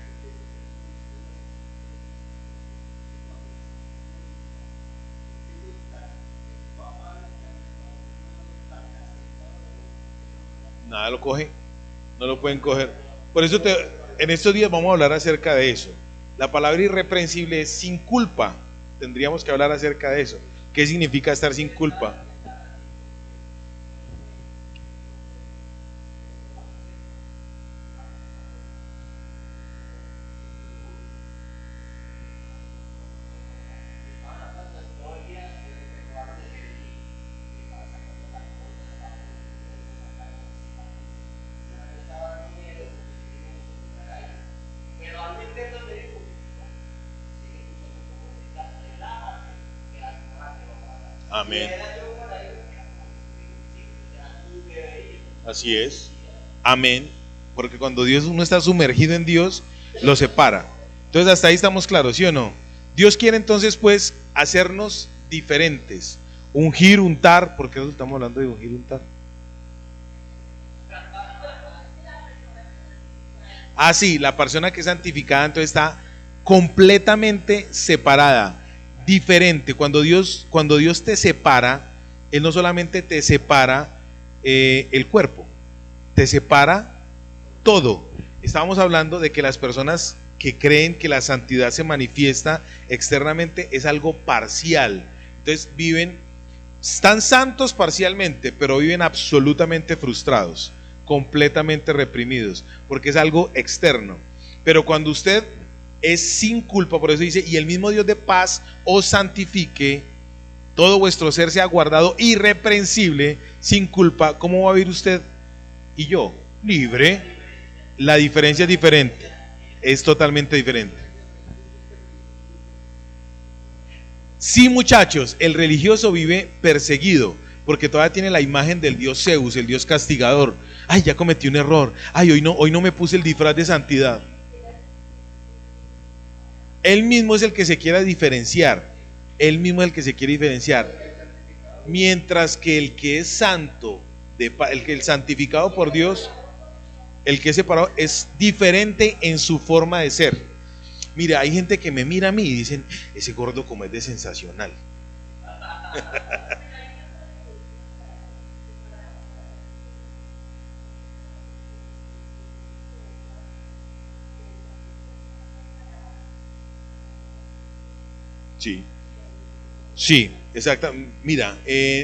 Speaker 1: Nada lo coge, no lo pueden coger. Por eso en estos días vamos a hablar acerca de eso. La palabra irreprensible es sin culpa. Tendríamos que hablar acerca de eso. ¿Qué significa estar sin culpa? Amén. Así es. Amén. Porque cuando Dios uno está sumergido en Dios, lo separa. Entonces hasta ahí estamos claros, ¿sí o no? Dios quiere entonces pues hacernos diferentes. Ungir, untar. ¿Por qué nos estamos hablando de ungir, untar? Ah, sí, la persona que es santificada entonces está completamente separada, diferente. Cuando Dios te separa, Él no solamente te separa el cuerpo, te separa todo. Estábamos hablando de que las personas que creen que la santidad se manifiesta externamente es algo parcial. Entonces están santos parcialmente, pero viven absolutamente frustrados, completamente reprimidos, porque es algo externo. Pero cuando usted es sin culpa, por eso dice, y el mismo Dios de paz os santifique, todo vuestro ser sea guardado irreprensible, sin culpa, ¿cómo va a vivir usted y yo? Libre. La diferencia es diferente, es totalmente diferente. Sí, muchachos, el religioso vive perseguido porque todavía tiene la imagen del dios Zeus, el dios castigador. Ay, ya cometí un error. Ay, hoy no me puse el disfraz de santidad. Él mismo es el que se quiere diferenciar. Él mismo es el que se quiere diferenciar. Mientras que el que es santo, el santificado por Dios, el que es separado, es diferente en su forma de ser. Mira, hay gente que me mira a mí y dicen, ese gordo como es de sensacional. Sí, sí, exacto. Mira,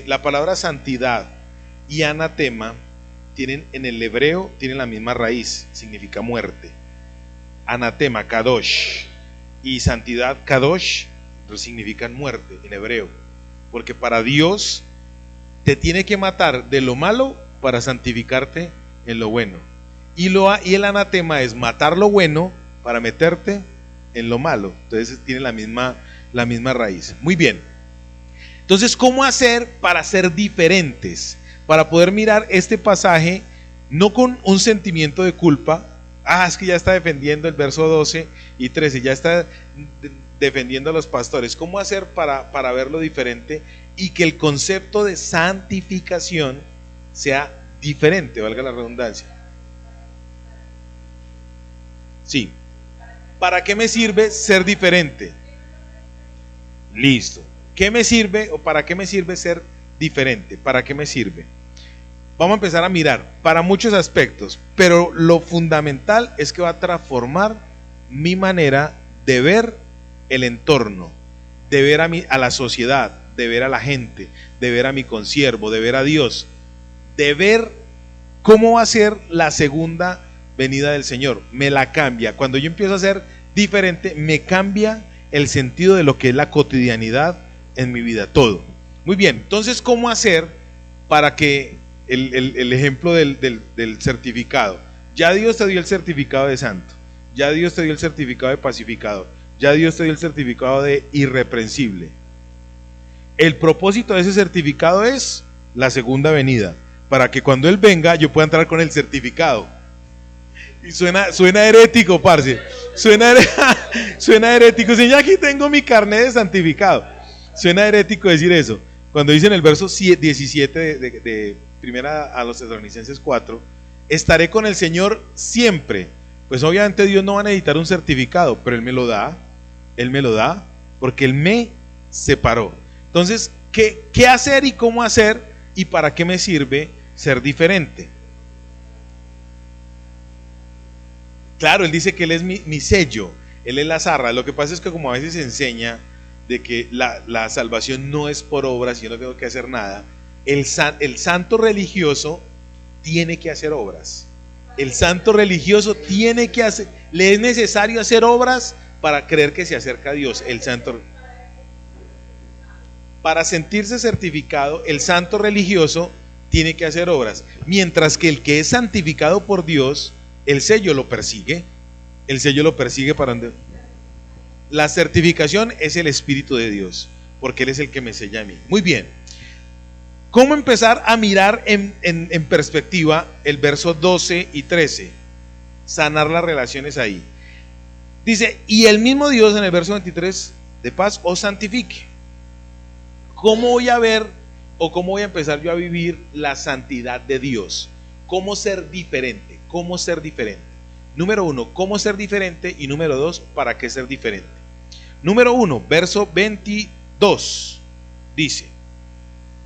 Speaker 1: la palabra santidad y anatema en el hebreo tienen la misma raíz, significa muerte. Anatema, kadosh, y santidad, kadosh, significan muerte en hebreo. Porque para Dios te tiene que matar de lo malo para santificarte en lo bueno. Y el anatema es matar lo bueno para meterte en lo malo. Entonces tiene la misma raíz. Muy bien. Entonces, ¿cómo hacer para ser diferentes? Para poder mirar este pasaje no con un sentimiento de culpa, Es que ya está defendiendo el verso 12 y 13, ya está defendiendo a los pastores. ¿Cómo hacer para verlo diferente y que el concepto de santificación sea diferente, valga la redundancia? Sí. ¿Para qué me sirve ser diferente? Listo. ¿Qué me sirve o para qué me sirve ser diferente? ¿Para qué me sirve? Vamos a empezar a mirar para muchos aspectos, pero lo fundamental es que va a transformar mi manera de ver el entorno, de ver a la sociedad, de ver a la gente, de ver a mi consiervo, de ver a Dios, de ver cómo va a ser la segunda venida del Señor. Me la cambia. Cuando yo empiezo a ser diferente, me cambia el sentido de lo que es la cotidianidad en mi vida, todo. Muy bien, entonces, ¿cómo hacer para que el ejemplo del certificado? Ya Dios te dio el certificado de santo, ya Dios te dio el certificado de pacificador, ya Dios te dio el certificado de irreprensible. El propósito de ese certificado es la segunda venida, para que cuando Él venga yo pueda entrar con el certificado. Y suena herético, parce. Suena herético. Si ya aquí tengo mi carnet de santificado. Suena herético decir eso. Cuando dice en el verso 17 de primera a los Tesalonicenses 4, estaré con el Señor siempre. Pues obviamente Dios no va a necesitar un certificado, pero Él me lo da. Él me lo da porque Él me separó. Entonces, ¿qué hacer y cómo hacer y para qué me sirve ser diferente? Claro, Él dice que Él es mi sello, Él es la zarra. Lo que pasa es que como a veces se enseña de que la salvación no es por obras, yo no tengo que hacer nada, el santo religioso tiene que hacer obras. El santo religioso tiene que hacer, le es necesario hacer obras para creer que se acerca a Dios. Para sentirse certificado, el santo religioso tiene que hacer obras, mientras que el que es santificado por Dios, el sello lo persigue. El sello lo persigue para donde. La certificación es el Espíritu de Dios, porque Él es el que me sella a mí. Muy bien. ¿Cómo empezar a mirar en perspectiva el verso 12 y 13? Sanar las relaciones ahí. Dice, y el mismo Dios en el verso 23, de paz os santifique. ¿Cómo voy a ver o cómo voy a empezar yo a vivir la santidad de Dios? ¿Cómo ser diferente? ¿Cómo ser diferente? Número 1, ¿cómo ser diferente? Y número 2, ¿para qué ser diferente? Número 1, verso 22, dice,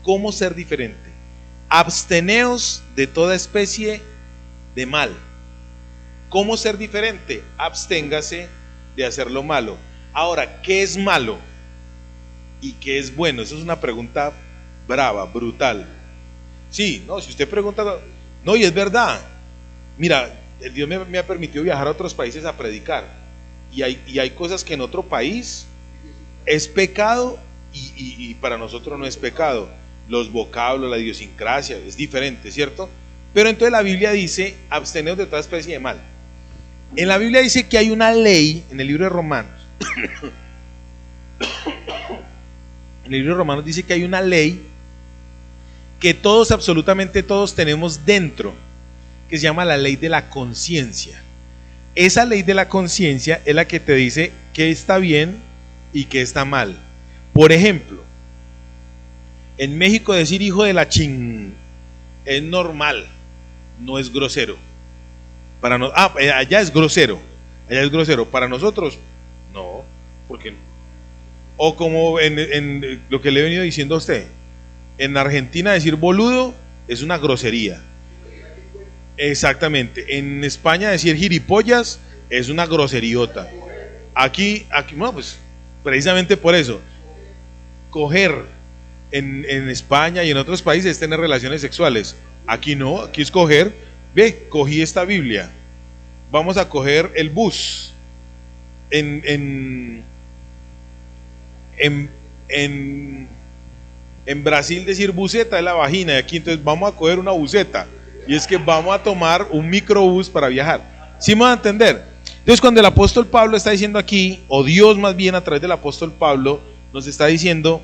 Speaker 1: ¿cómo ser diferente? Absteneos de toda especie de mal. ¿Cómo ser diferente? Absténgase de hacer lo malo. Ahora, ¿qué es malo? ¿Y qué es bueno? Eso es una pregunta brava, brutal. Sí, no, si usted pregunta, no, y es verdad. Mira, el Dios me ha permitido viajar a otros países a predicar. Y hay cosas que en otro país es pecado y para nosotros no es pecado. Los vocablos, la idiosincrasia, es diferente, ¿cierto? Pero entonces la Biblia dice, absteneos de toda especie de mal. En la Biblia dice que hay una ley, en el libro de Romanos, en el libro de Romanos dice que hay una ley que todos, absolutamente todos tenemos dentro, que se llama la ley de la conciencia. Esa ley de la conciencia es la que te dice qué está bien y qué está mal. Por ejemplo, en México decir hijo de la ching es normal, no es grosero. Allá es grosero, para nosotros no, porque no. O como en lo que le he venido diciendo a usted, en Argentina decir boludo es una grosería. Exactamente. En España decir gilipollas es una groseriota. Aquí, bueno, pues precisamente por eso, coger en España y en otros países es tener relaciones sexuales. Aquí no, aquí es coger, cogí esta Biblia, vamos a coger el bus. En Brasil decir buceta es la vagina, y aquí entonces vamos a coger una buceta, y es que vamos a tomar un microbús para viajar. ¿Sí me van a entender? Entonces cuando el apóstol Pablo está diciendo aquí, o Dios más bien a través del apóstol Pablo nos está diciendo,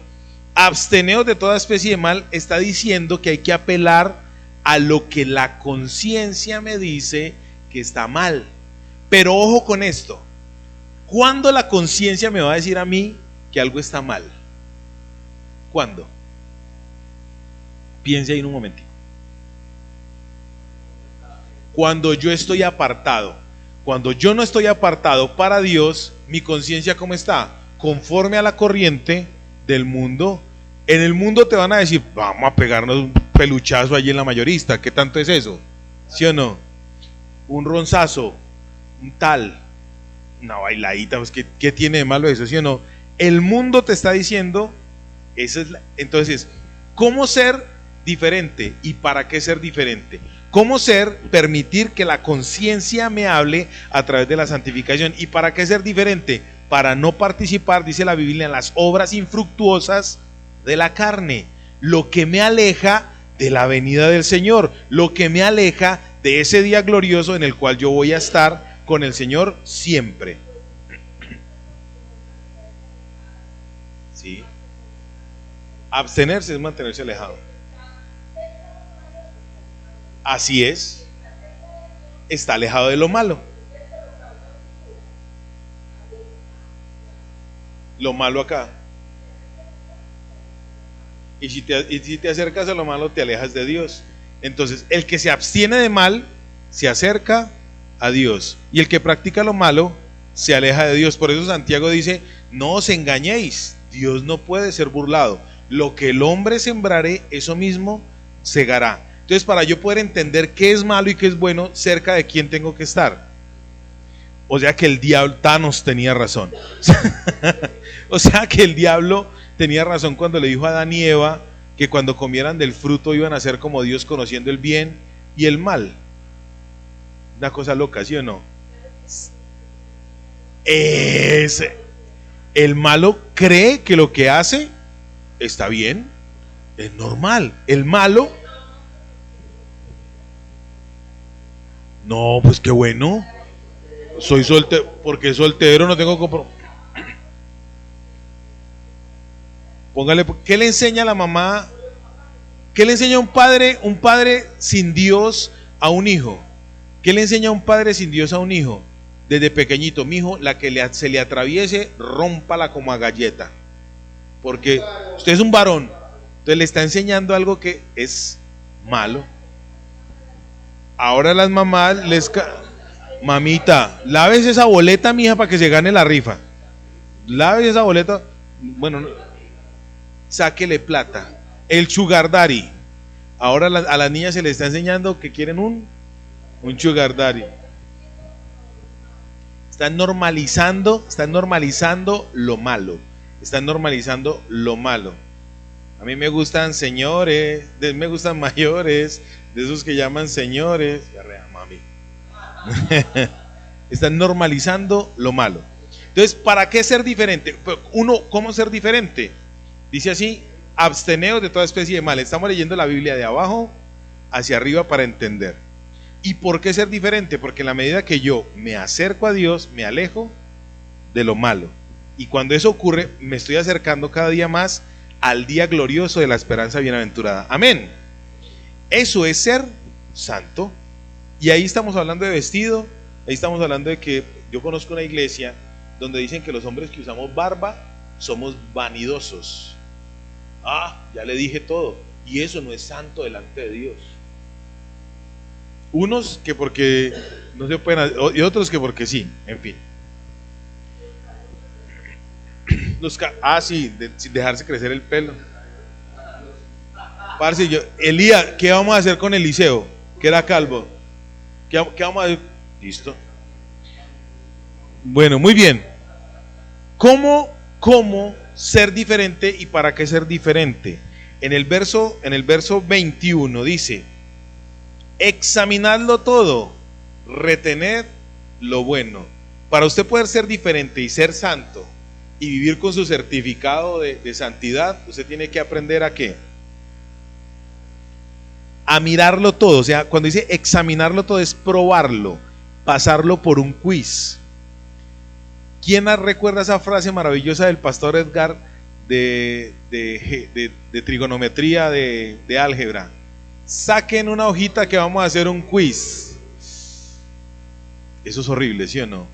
Speaker 1: absteneos de toda especie de mal, está diciendo que hay que apelar a lo que la conciencia me dice que está mal. Pero ojo con esto. ¿Cuándo la conciencia me va a decir a mí que algo está mal? ¿Cuándo? Piense ahí en un momentito. Cuando yo estoy apartado. Cuando yo no estoy apartado para Dios, mi conciencia ¿cómo está? Conforme a la corriente del mundo. En el mundo te van a decir, vamos a pegarnos un peluchazo allí en la mayorista. ¿Qué tanto es eso? ¿Sí o no? Un ronzazo, un tal, una bailadita, pues, ¿qué tiene de malo eso? ¿Sí o no? El mundo te está diciendo, entonces, ¿cómo ser diferente y para qué ser diferente? ¿Cómo permitir que la conciencia me hable a través de la santificación? ¿Y para qué ser diferente? Para no participar, dice la Biblia, en las obras infructuosas de la carne, lo que me aleja de la venida del Señor, lo que me aleja de ese día glorioso en el cual yo voy a estar con el Señor siempre. ¿Sí? Abstenerse es mantenerse alejado. Así es. Está alejado de lo malo. Lo malo acá. Y si te acercas a lo malo, te alejas de Dios. Entonces, el que se abstiene de mal, se acerca a Dios. Y el que practica lo malo, se aleja de Dios. Por eso Santiago dice, no os engañéis, Dios no puede ser burlado. Lo que el hombre sembrare, eso mismo segará. Entonces, para yo poder entender qué es malo y qué es bueno, cerca de quién tengo que estar. O sea que el diablo, Thanos tenía razón. O sea que el diablo tenía razón cuando le dijo a Adán y Eva que cuando comieran del fruto iban a ser como Dios, conociendo el bien y el mal. Una cosa loca, ¿sí o no? El malo cree que lo que hace está bien, es normal. El malo, no, pues qué bueno. Soy soltero, porque soltero no tengo compromiso. Póngale, ¿qué le enseña a la mamá? ¿Qué le enseña un padre sin Dios a un hijo? ¿Qué le enseña un padre sin Dios a un hijo? Desde pequeñito, mijo, la que se le atraviese, rómpala como a galleta. Porque usted es un varón, entonces le está enseñando algo que es malo. Ahora las mamás mamita, lávese esa boleta, mija, para que se gane la rifa. Lávese esa boleta. Bueno, sáquele plata. El sugar daddy. Ahora a las niñas se les está enseñando que quieren un sugar daddy. Están normalizando lo malo. Están normalizando lo malo. A mí me gustan señores, me gustan mayores, de esos que llaman señores. Mami. Están normalizando lo malo. Entonces, ¿para qué ser diferente? ¿Cómo ser diferente? Dice así, absteneos de toda especie de mal. Estamos leyendo la Biblia de abajo hacia arriba para entender. ¿Y por qué ser diferente? Porque en la medida que yo me acerco a Dios, me alejo de lo malo. Y cuando eso ocurre, me estoy acercando cada día más al día glorioso de la esperanza bienaventurada. Amén. Eso es ser santo. Y ahí estamos hablando de vestido. Ahí estamos hablando de que yo conozco una iglesia donde dicen que los hombres que usamos barba somos vanidosos. Ya le dije todo. Y eso no es santo delante de Dios. Unos que porque no se pueden hacer, y otros que porque sí, en fin. Sí, sin dejarse crecer el pelo. Parce, Elías, ¿qué vamos a hacer con Eliseo? Que era calvo. ¿Qué vamos a hacer? Listo. Bueno, muy bien. ¿Cómo ser diferente y para qué ser diferente? En el verso 21 dice: examinadlo todo, retened lo bueno. Para usted poder ser diferente y ser santo y vivir con su certificado de santidad, usted tiene que aprender ¿a qué? A mirarlo todo. O sea, cuando dice examinarlo todo es probarlo, pasarlo por un quiz. ¿Quién recuerda esa frase maravillosa del pastor Edgar de trigonometría, de álgebra? Saquen una hojita que vamos a hacer un quiz. Eso es horrible, ¿sí o no?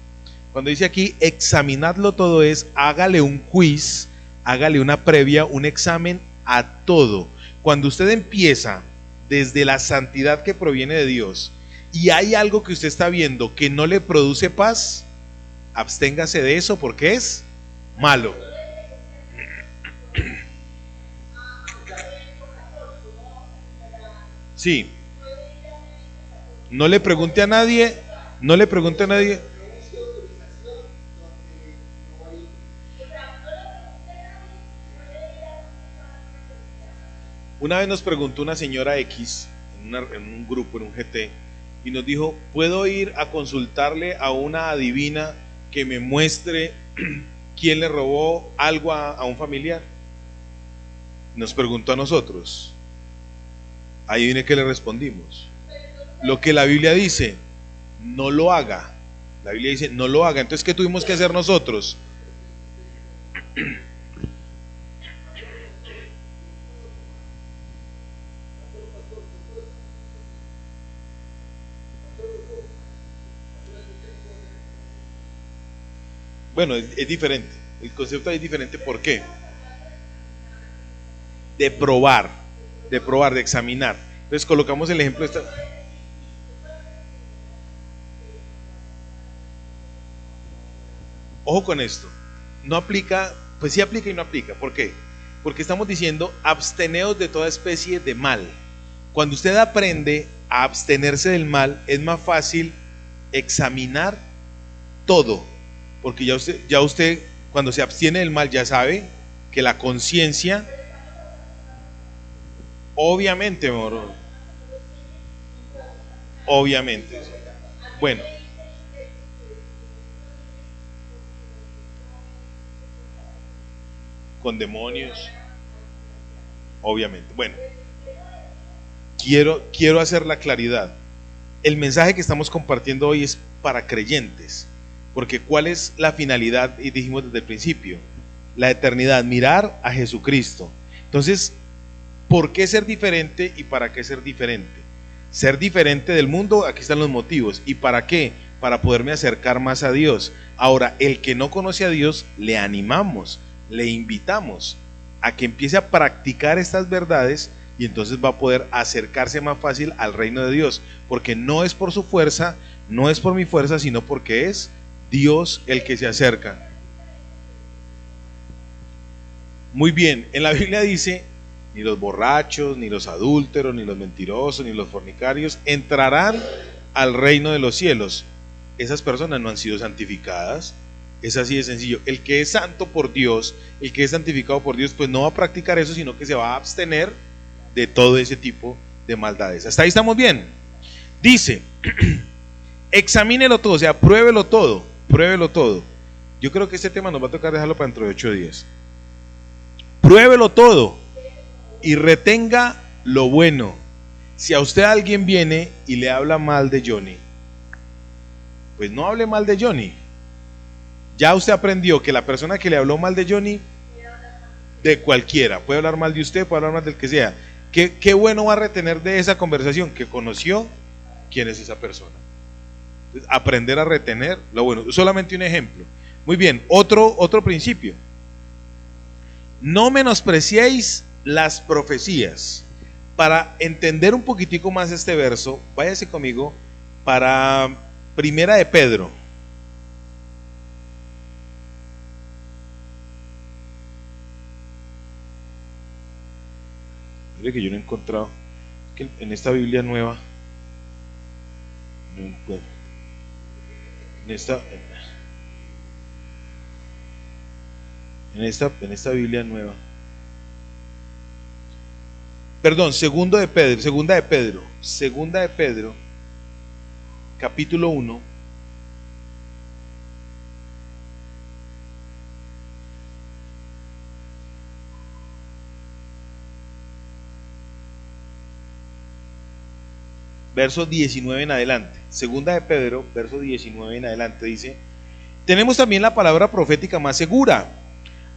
Speaker 1: Cuando dice aquí examinadlo todo, es hágale un quiz, hágale una previa, un examen a todo. Cuando usted empieza desde la santidad que proviene de Dios y hay algo que usted está viendo que no le produce paz, absténgase de eso porque es malo. Sí. No le pregunte a nadie, no le pregunte a nadie. Una vez nos preguntó una señora X en un grupo, en un GT, y nos dijo, ¿puedo ir a consultarle a una adivina que me muestre quién le robó algo a un familiar? Nos preguntó a nosotros. Ahí viene que le respondimos. Lo que la Biblia dice, no lo haga. La Biblia dice, no lo haga. Entonces, ¿qué tuvimos que hacer nosotros? Bueno, es diferente. El concepto es diferente. ¿Por qué? De probar, de examinar. Entonces colocamos el ejemplo de esta. Ojo con esto. No aplica, pues sí aplica y no aplica. ¿Por qué? Porque estamos diciendo absteneos de toda especie de mal. Cuando usted aprende a abstenerse del mal, es más fácil examinar todo. Porque ya usted cuando se abstiene del mal ya sabe que la conciencia, obviamente, moro, obviamente. Bueno, con demonios, obviamente. Bueno, quiero hacer la claridad. El mensaje que estamos compartiendo hoy es para creyentes, porque ¿cuál es la finalidad? Y dijimos desde el principio, la eternidad, mirar a Jesucristo. Entonces, ¿por qué ser diferente y para qué ser diferente? Ser diferente del mundo, aquí están los motivos. ¿Y para qué? Para poderme acercar más a Dios. Ahora, el que no conoce a Dios, le animamos, le invitamos a que empiece a practicar estas verdades y entonces va a poder acercarse más fácil al reino de Dios, porque no es por su fuerza, no es por mi fuerza, sino porque es Dios el que se acerca. Muy bien, en la Biblia dice, ni los borrachos, ni los adúlteros, ni los mentirosos, ni los fornicarios entrarán al reino de los cielos. Esas personas no han sido santificadas. Es así de sencillo. El que es santo por Dios, el que es santificado por Dios, pues no va a practicar eso, sino que se va a abstener de todo ese tipo de maldades. Hasta ahí estamos bien. Dice, examínelo todo, o sea, pruébelo todo, pruébelo todo. Yo creo que este tema nos va a tocar dejarlo para dentro de 8 días. Pruébelo todo y retenga lo bueno. Si a usted alguien viene y le habla mal de Johnny, pues no hable mal de Johnny. Ya usted aprendió que la persona que le habló mal de Johnny, de cualquiera, puede hablar mal de usted, puede hablar mal del que sea. ¿Qué bueno va a retener de esa conversación? Que conoció quién es esa persona. Entonces, aprender a retener lo bueno. Solamente un ejemplo. Muy bien, otro principio. No menospreciéis las profecías. Para entender un poquitico más este verso, váyase conmigo para Primera de Pedro. Mire que yo no he encontrado que en esta Biblia nueva, no encuentro, en esta Biblia nueva. Perdón, segunda de Pedro, capítulo 1. Verso 19 en adelante. Segunda de Pedro, verso 19 en adelante dice: tenemos también la palabra profética más segura,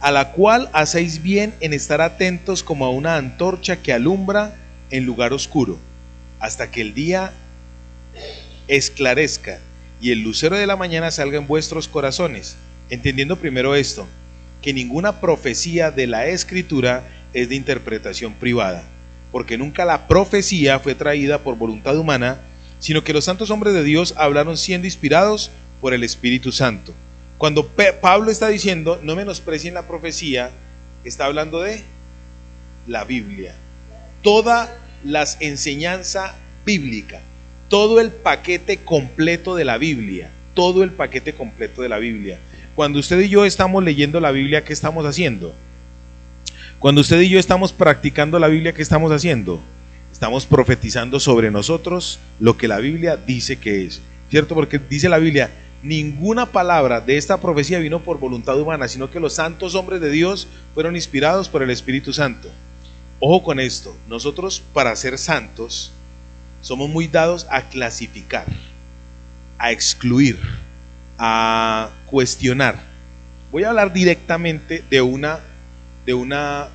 Speaker 1: a la cual hacéis bien en estar atentos como a una antorcha que alumbra en lugar oscuro, hasta que el día esclarezca y el lucero de la mañana salga en vuestros corazones. Entendiendo primero esto, que ninguna profecía de la Escritura es de interpretación privada, porque nunca la profecía fue traída por voluntad humana, sino que los santos hombres de Dios hablaron siendo inspirados por el Espíritu Santo. Cuando Pablo está diciendo no menosprecien la profecía, está hablando de la Biblia, toda la enseñanza bíblica, todo el paquete completo de la Biblia, todo el paquete completo de la Biblia. Cuando usted y yo estamos leyendo la Biblia, ¿qué estamos haciendo? Cuando usted y yo estamos practicando la Biblia, ¿qué estamos haciendo? Estamos profetizando sobre nosotros lo que la Biblia dice que es, ¿cierto? Porque dice la Biblia, ninguna palabra de esta profecía vino por voluntad humana, sino que los santos hombres de Dios fueron inspirados por el Espíritu Santo. Ojo con esto, nosotros para ser santos somos muy dados a clasificar, a excluir, a cuestionar. Voy a hablar directamente de una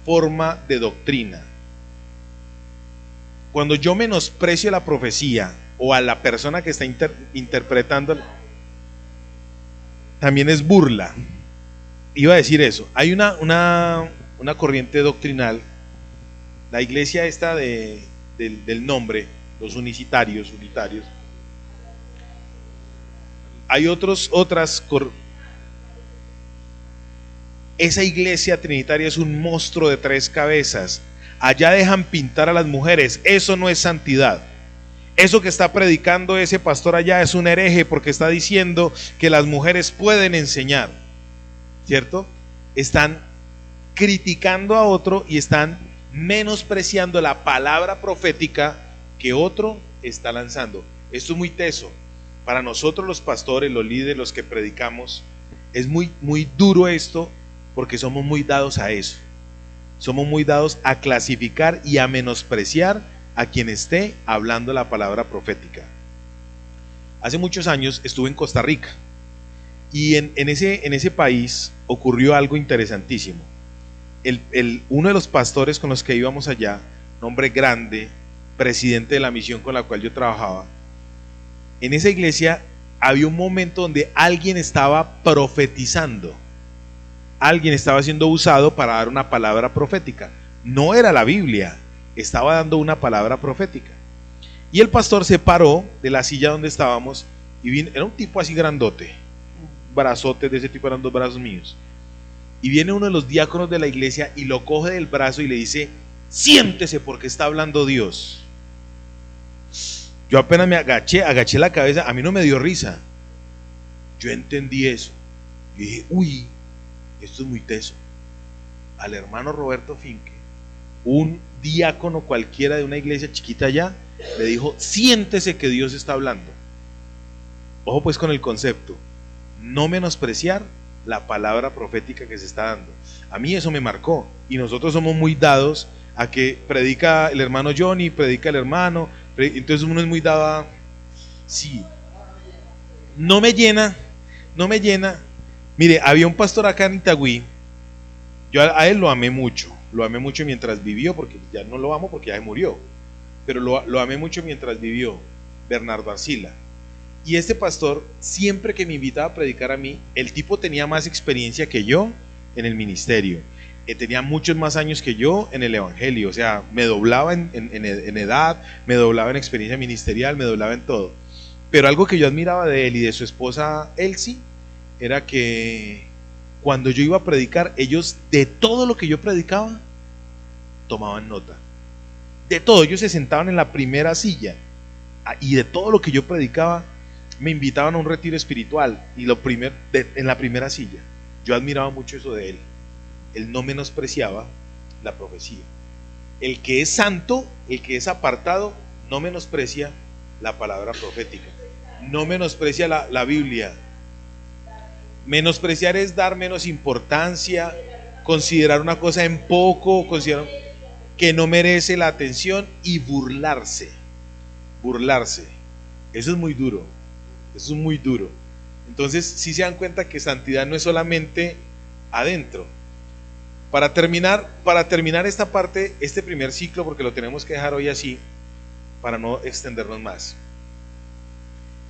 Speaker 1: forma de doctrina. Cuando yo menosprecio la profecía o a la persona que está interpretando, también es burla. Iba a decir eso. Hay una corriente doctrinal, la iglesia esta del nombre, los unitarios. Hay esa iglesia trinitaria es un monstruo de 3 cabezas. Allá dejan pintar a las mujeres, eso no es santidad. Eso que está predicando ese pastor allá es un hereje porque está diciendo que las mujeres pueden enseñar, ¿cierto? Están criticando a otro y están menospreciando la palabra profética que otro está lanzando. Esto es muy teso. Para nosotros los pastores, los líderes, los que predicamos, es muy duro esto porque somos muy dados a eso. Somos muy dados a clasificar y a menospreciar a quien esté hablando la palabra profética. Hace muchos años estuve en Costa Rica y en ese país ocurrió algo interesantísimo. Uno de los pastores con los que íbamos allá, un hombre grande, presidente de la misión con la cual yo trabajaba, en esa iglesia había un momento donde alguien estaba profetizando, alguien estaba siendo usado para dar una palabra profética. No era la Biblia, estaba dando una palabra profética. Y el pastor se paró de la silla donde estábamos y vino, era un tipo así grandote, un brazote de ese tipo, eran 2 brazos míos. Y viene uno de los diáconos de la iglesia y lo coge del brazo y le dice: siéntese porque está hablando Dios. Yo apenas me agaché la cabeza, a mí no me dio risa. Yo entendí eso. Yo dije, uy, esto es muy teso. Al hermano Roberto Finke, un diácono cualquiera de una iglesia chiquita allá, le dijo: siéntese que Dios está hablando. Ojo pues con el concepto, no menospreciar la palabra profética que se está dando. A mí eso me marcó, y nosotros somos muy dados a que predica el hermano Johnny, predica el hermano, entonces uno es muy dado a, sí, no me llena. Mire, había un pastor acá en Itagüí, yo a él lo amé mucho mientras vivió, porque ya no lo amo porque ya murió, pero lo amé mucho mientras vivió, Bernardo Arcila. Y este pastor, siempre que me invitaba a predicar a mí, el tipo tenía más experiencia que yo en el ministerio, tenía muchos más años que yo en el evangelio, o sea, me doblaba en edad, me doblaba en experiencia ministerial, me doblaba en todo. Pero algo que yo admiraba de él y de su esposa Elsie era que cuando yo iba a predicar, ellos de todo lo que yo predicaba tomaban nota. De todo, ellos se sentaban en la primera silla y de todo lo que yo predicaba me invitaban a un retiro espiritual y en la primera silla. Yo admiraba mucho eso de él. Él no menospreciaba la profecía. El que es santo, el que es apartado, no menosprecia la palabra profética, no menosprecia la Biblia. Menospreciar es dar menos importancia, considerar una cosa en poco, considerar que no merece la atención y burlarse. Eso es muy duro. Entonces, si se dan cuenta que santidad no es solamente adentro. Para terminar esta parte, este primer ciclo, porque lo tenemos que dejar hoy así, para no extendernos más.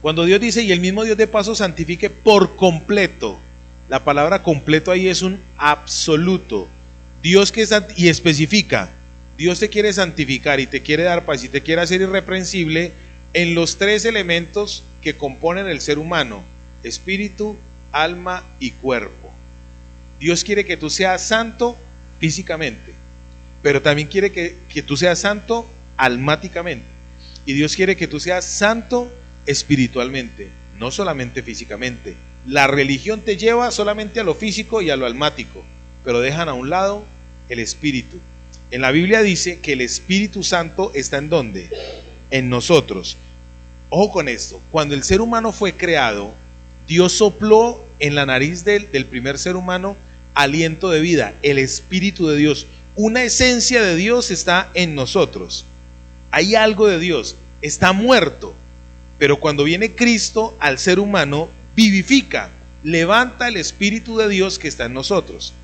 Speaker 1: Cuando Dios dice, y el mismo Dios de paso santifique por completo, la palabra completo ahí es un absoluto. Dios que y especifica, Dios te quiere santificar y te quiere dar paz y te quiere hacer irreprensible en los tres elementos que componen el ser humano: espíritu, alma y cuerpo. Dios quiere que tú seas santo físicamente, pero también quiere que tú seas santo almáticamente. Y Dios quiere que tú seas santo espiritualmente, no solamente físicamente. La religión te lleva solamente a lo físico y a lo almático, pero dejan a un lado el espíritu. En la Biblia dice que el Espíritu Santo está ¿en dónde? En nosotros. Ojo con esto, cuando el ser humano fue creado, Dios sopló en la nariz del primer ser humano aliento de vida, el Espíritu de Dios. Una esencia de Dios está en nosotros. Hay algo de Dios, está muerto, pero cuando viene Cristo al ser humano, vivifica, levanta el Espíritu de Dios que está en nosotros.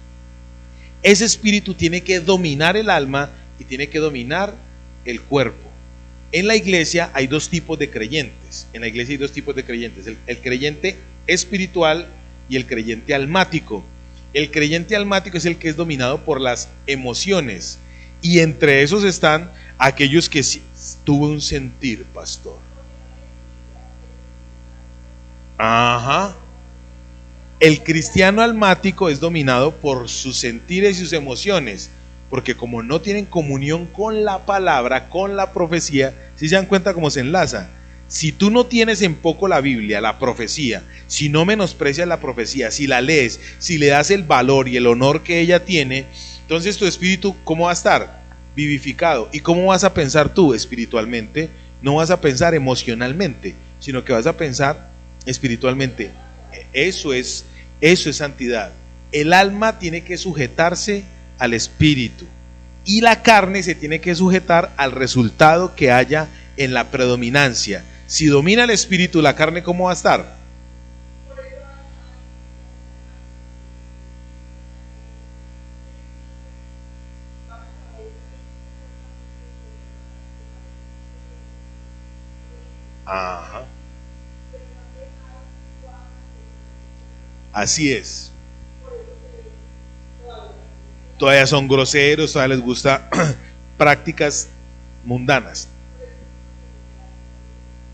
Speaker 1: Ese espíritu tiene que dominar el alma y tiene que dominar el cuerpo. En la iglesia hay dos tipos de creyentes. En la iglesia hay dos tipos de creyentes: el creyente espiritual y el creyente almático. El creyente almático es el que es dominado por las emociones, y entre esos están aquellos que tuve un sentir, pastor. Ajá. El cristiano almático es dominado por sus sentires y sus emociones, porque como no tienen comunión con la palabra, con la profecía, ¿sí se dan cuenta cómo se enlaza? Si tú no tienes en poco la Biblia, la profecía, si no menosprecias la profecía, si la lees, si le das el valor y el honor que ella tiene, entonces tu espíritu, ¿cómo va a estar? Vivificado. ¿Y cómo vas a pensar tú espiritualmente? No vas a pensar emocionalmente, sino que vas a pensar espiritualmente. Eso es santidad. El alma tiene que sujetarse al espíritu y la carne se tiene que sujetar al resultado que haya en la predominancia. Si domina el espíritu, la carne, ¿cómo va a estar? Ajá. Así es. Todavía son groseros, todavía les gusta prácticas mundanas.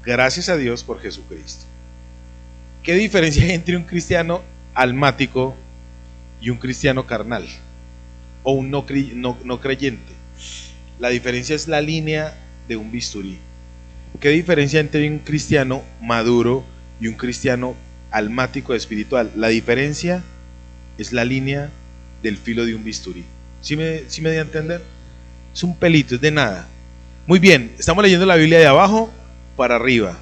Speaker 1: Gracias a Dios por Jesucristo. ¿Qué diferencia hay entre un cristiano almático y un cristiano carnal? O un no creyente. La diferencia es la línea de un bisturí. ¿Qué diferencia entre un cristiano maduro y un cristiano almático espiritual? La diferencia es la línea del filo de un bisturí. ¿Sí me di a entender? Es un pelito, es de nada. Muy bien, estamos leyendo la Biblia de abajo para arriba.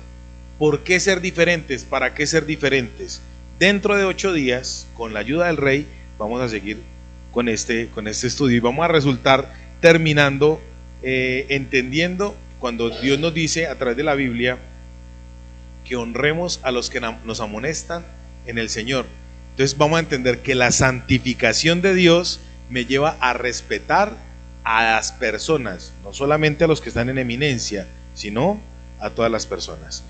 Speaker 1: ¿Por qué ser diferentes? ¿Para qué ser diferentes? Dentro de 8 días, con la ayuda del Rey, vamos a seguir con este estudio y vamos a resultar terminando entendiendo cuando Dios nos dice a través de la Biblia que honremos a los que nos amonestan en el Señor. Entonces vamos a entender que la santificación de Dios me lleva a respetar a las personas, no solamente a los que están en eminencia, sino a todas las personas.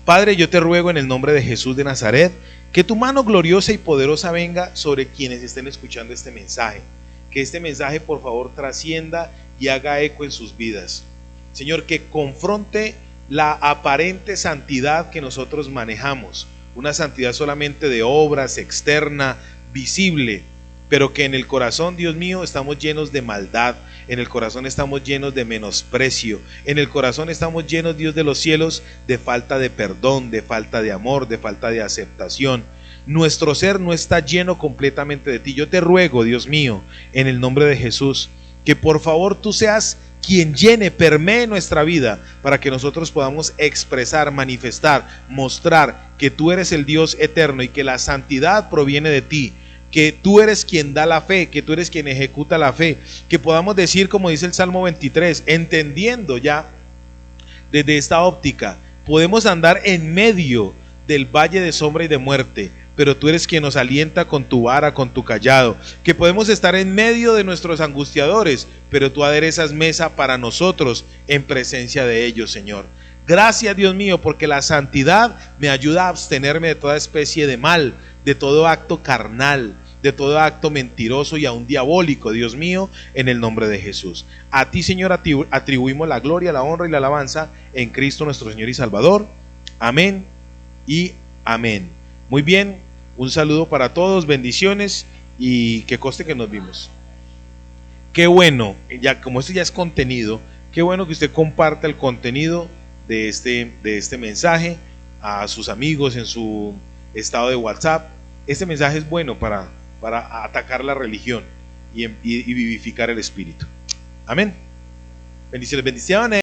Speaker 1: Padre, yo te ruego en el nombre de Jesús de Nazaret, que tu mano gloriosa y poderosa venga sobre quienes estén escuchando este mensaje. Que este mensaje, por favor, trascienda y haga eco en sus vidas. Señor, que confronte la aparente santidad que nosotros manejamos, una santidad solamente de obras, externa, visible, pero que en el corazón, Dios mío, estamos llenos de maldad, en el corazón estamos llenos de menosprecio, en el corazón estamos llenos, Dios de los cielos, de falta de perdón, de falta de amor, de falta de aceptación. Nuestro ser no está lleno completamente de ti. Yo te ruego, Dios mío, en el nombre de Jesús, que por favor tú seas quien llene, permee nuestra vida, para que nosotros podamos expresar, manifestar, mostrar que tú eres el Dios eterno y que la santidad proviene de ti, que tú eres quien da la fe, que tú eres quien ejecuta la fe, que podamos decir, como dice el Salmo 23, entendiendo ya desde esta óptica, podemos andar en medio del valle de sombra y de muerte, pero tú eres quien nos alienta con tu vara, con tu callado, que podemos estar en medio de nuestros angustiadores, pero tú aderezas mesa para nosotros en presencia de ellos, Señor. Gracias, Dios mío, porque la santidad me ayuda a abstenerme de toda especie de mal, de todo acto carnal, de todo acto mentiroso y aún diabólico, Dios mío, en el nombre de Jesús. A ti, Señor, atribuimos la gloria, la honra y la alabanza en Cristo nuestro Señor y Salvador. Amén y amén. Muy bien, un saludo para todos, bendiciones y que conste que nos vimos. Qué bueno, ya como esto ya es contenido, qué bueno que usted comparta el contenido de este mensaje a sus amigos en su estado de WhatsApp. Este mensaje es bueno para atacar la religión y vivificar el espíritu. Amén. Bendiciones, bendiciones.